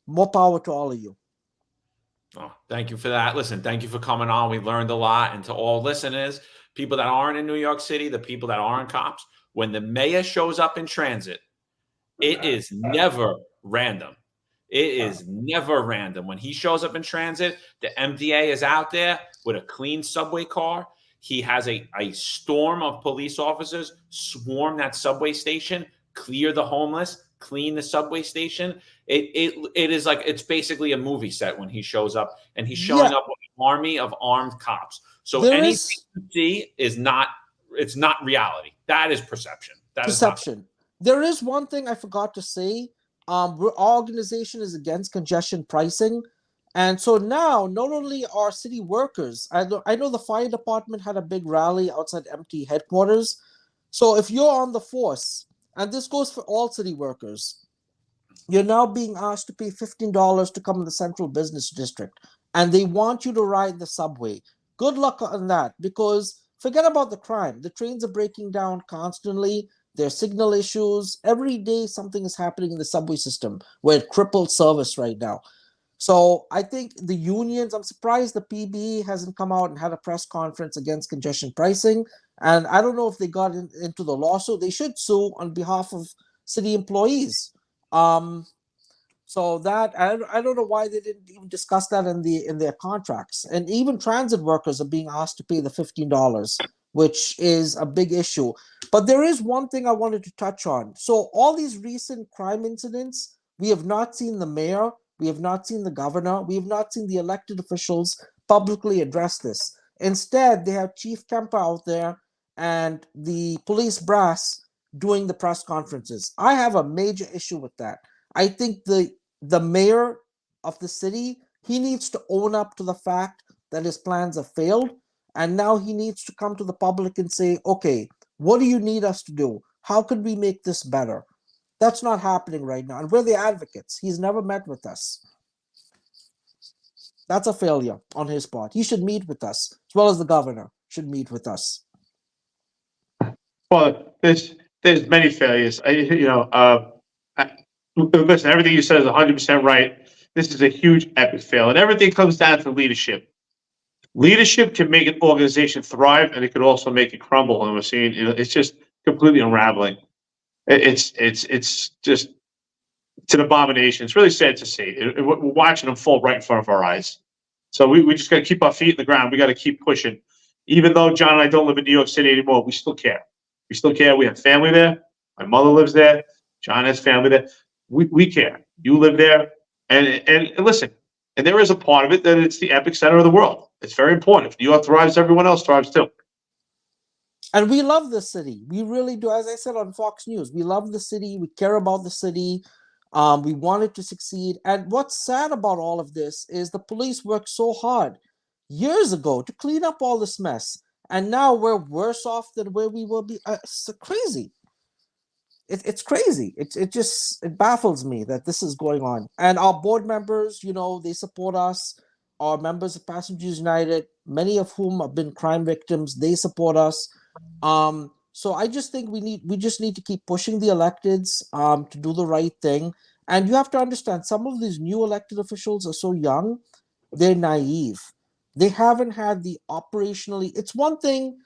more power to all of you. Oh, thank you for that. Listen, thank you for coming on. We learned a lot. And to all listeners, people that aren't in New York City, the people that aren't cops, when the mayor shows up in transit, it is never random. It is never random. When he shows up in transit, the MDA is out there with a clean subway car. He has a storm of police officers swarm that subway station, clear the homeless, clean the subway station. It is like it's basically a movie set when he shows up, and he's showing up with an army of armed cops. So anything you see is not reality. That is perception. That perception. Is there is one thing I forgot to say. Our organization is against congestion pricing. And so now, not only are city workers, I know the fire department had a big rally outside MT headquarters. So if you're on the force, and this goes for all city workers, you're now being asked to pay $15 to come to the central business district. And they want you to ride the subway. Good luck on that, because forget about the crime. The trains are breaking down constantly. There are signal issues. Every day something is happening in the subway system where it crippled service right now. So I think the unions, I'm surprised the PBE hasn't come out and had a press conference against congestion pricing. And I don't know if they got into the lawsuit. They should sue on behalf of city employees. So that I don't know why they didn't even discuss that in their contracts. And even transit workers are being asked to pay the $15, which is a big issue. But there is one thing I wanted to touch on. So all these recent crime incidents, we have not seen the mayor, we have not seen the governor, we have not seen the elected officials publicly address this. Instead, they have Chief Kemper out there and the police brass doing the press conferences. I have a major issue with that. I think the mayor of the city, he needs to own up to the fact that his plans have failed. And now he needs to come to the public and say, okay, what do you need us to do? How could we make this better? That's not happening right now. And we're the advocates. He's never met with us. That's a failure on his part. He should meet with us, as well as the governor should meet with us. Well, there's many failures. Listen, everything you said is 100% right. This is a huge epic fail, and everything comes down to leadership. Leadership can make an organization thrive, and it could also make it crumble. And we're seeing, it's just completely unraveling. It's just it's an abomination. It's really sad to see. We're watching them fall right in front of our eyes. So we just got to keep our feet in the ground. We got to keep pushing. Even though John and I don't live in New York City anymore, we still care. We still care. We have family there. My mother lives there. John has family there. We care. You live there. And listen, and there is a part of it that it's the epic center of the world. It's very important. If New York thrives, everyone else thrives too. And we love the city. We really do. As I said on Fox News, we love the city. We care about the city. We want it to succeed. And what's sad about all of this is the police worked so hard years ago to clean up all this mess. And now we're worse off than where we will be. It's crazy. It's crazy. It baffles me that this is going on. And our board members, they support us. Our members of Passengers United, many of whom have been crime victims, they support us. So I just think we just need to keep pushing the electeds to do the right thing. And you have to understand, some of these new elected officials are so young, they're naive. They haven't had the operationally. It's one thing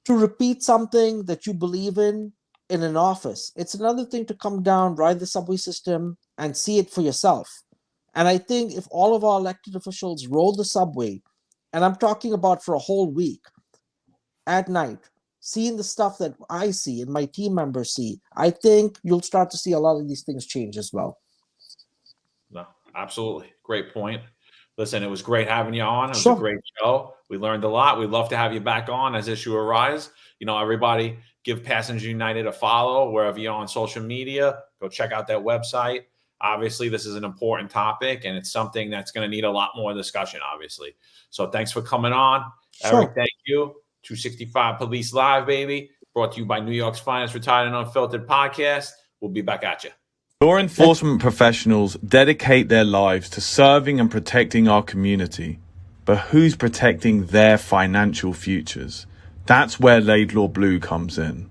to repeat something that you believe in an office. It's another thing to come down, ride the subway system, and see it for yourself. And I think if all of our elected officials rode the subway, and I'm talking about for a whole week, at night, seeing the stuff that I see and my team members see, I think you'll start to see a lot of these things change as well. No, absolutely. Great point. Listen, it was great having you on. It was Sure. a great show. We learned a lot. We'd love to have you back on as issue arise. You know, everybody give Passenger United a follow wherever you're on social media. Go check out their website. Obviously, this is an important topic, and it's something that's going to need a lot more discussion, obviously. So thanks for coming on. Sure. Eric, thank you. 265 Police Live, baby. Brought to you by New York's Finest Retired and Unfiltered podcast. We'll be back at you. Law enforcement professionals dedicate their lives to serving and protecting our community. But who's protecting their financial futures? That's where Laidlaw Blue comes in.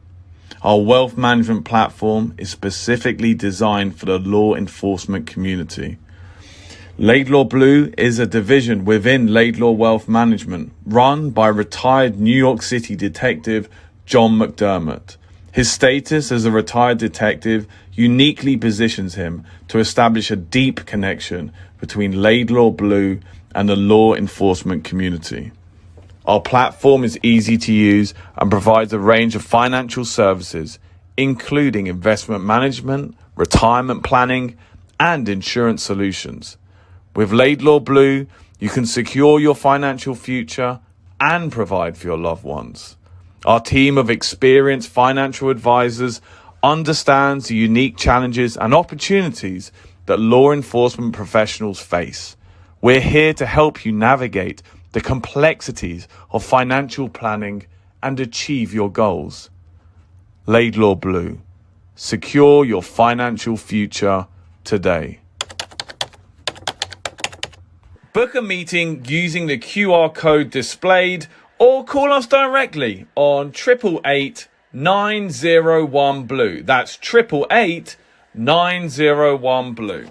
Our wealth management platform is specifically designed for the law enforcement community. Laidlaw Blue is a division within Laidlaw Wealth Management, run by retired New York City detective John McDermott. His status as a retired detective uniquely positions him to establish a deep connection between Laidlaw Blue and the law enforcement community. Our platform is easy to use and provides a range of financial services, including investment management, retirement planning, and insurance solutions. With Laidlaw Blue, you can secure your financial future and provide for your loved ones. Our team of experienced financial advisors understands the unique challenges and opportunities that law enforcement professionals face. We're here to help you navigate the complexities of financial planning and achieve your goals. Laidlaw Blue. Secure your financial future today. Book a meeting using the QR code displayed or call us directly on 888-901 Blue. That's 888-901 Blue.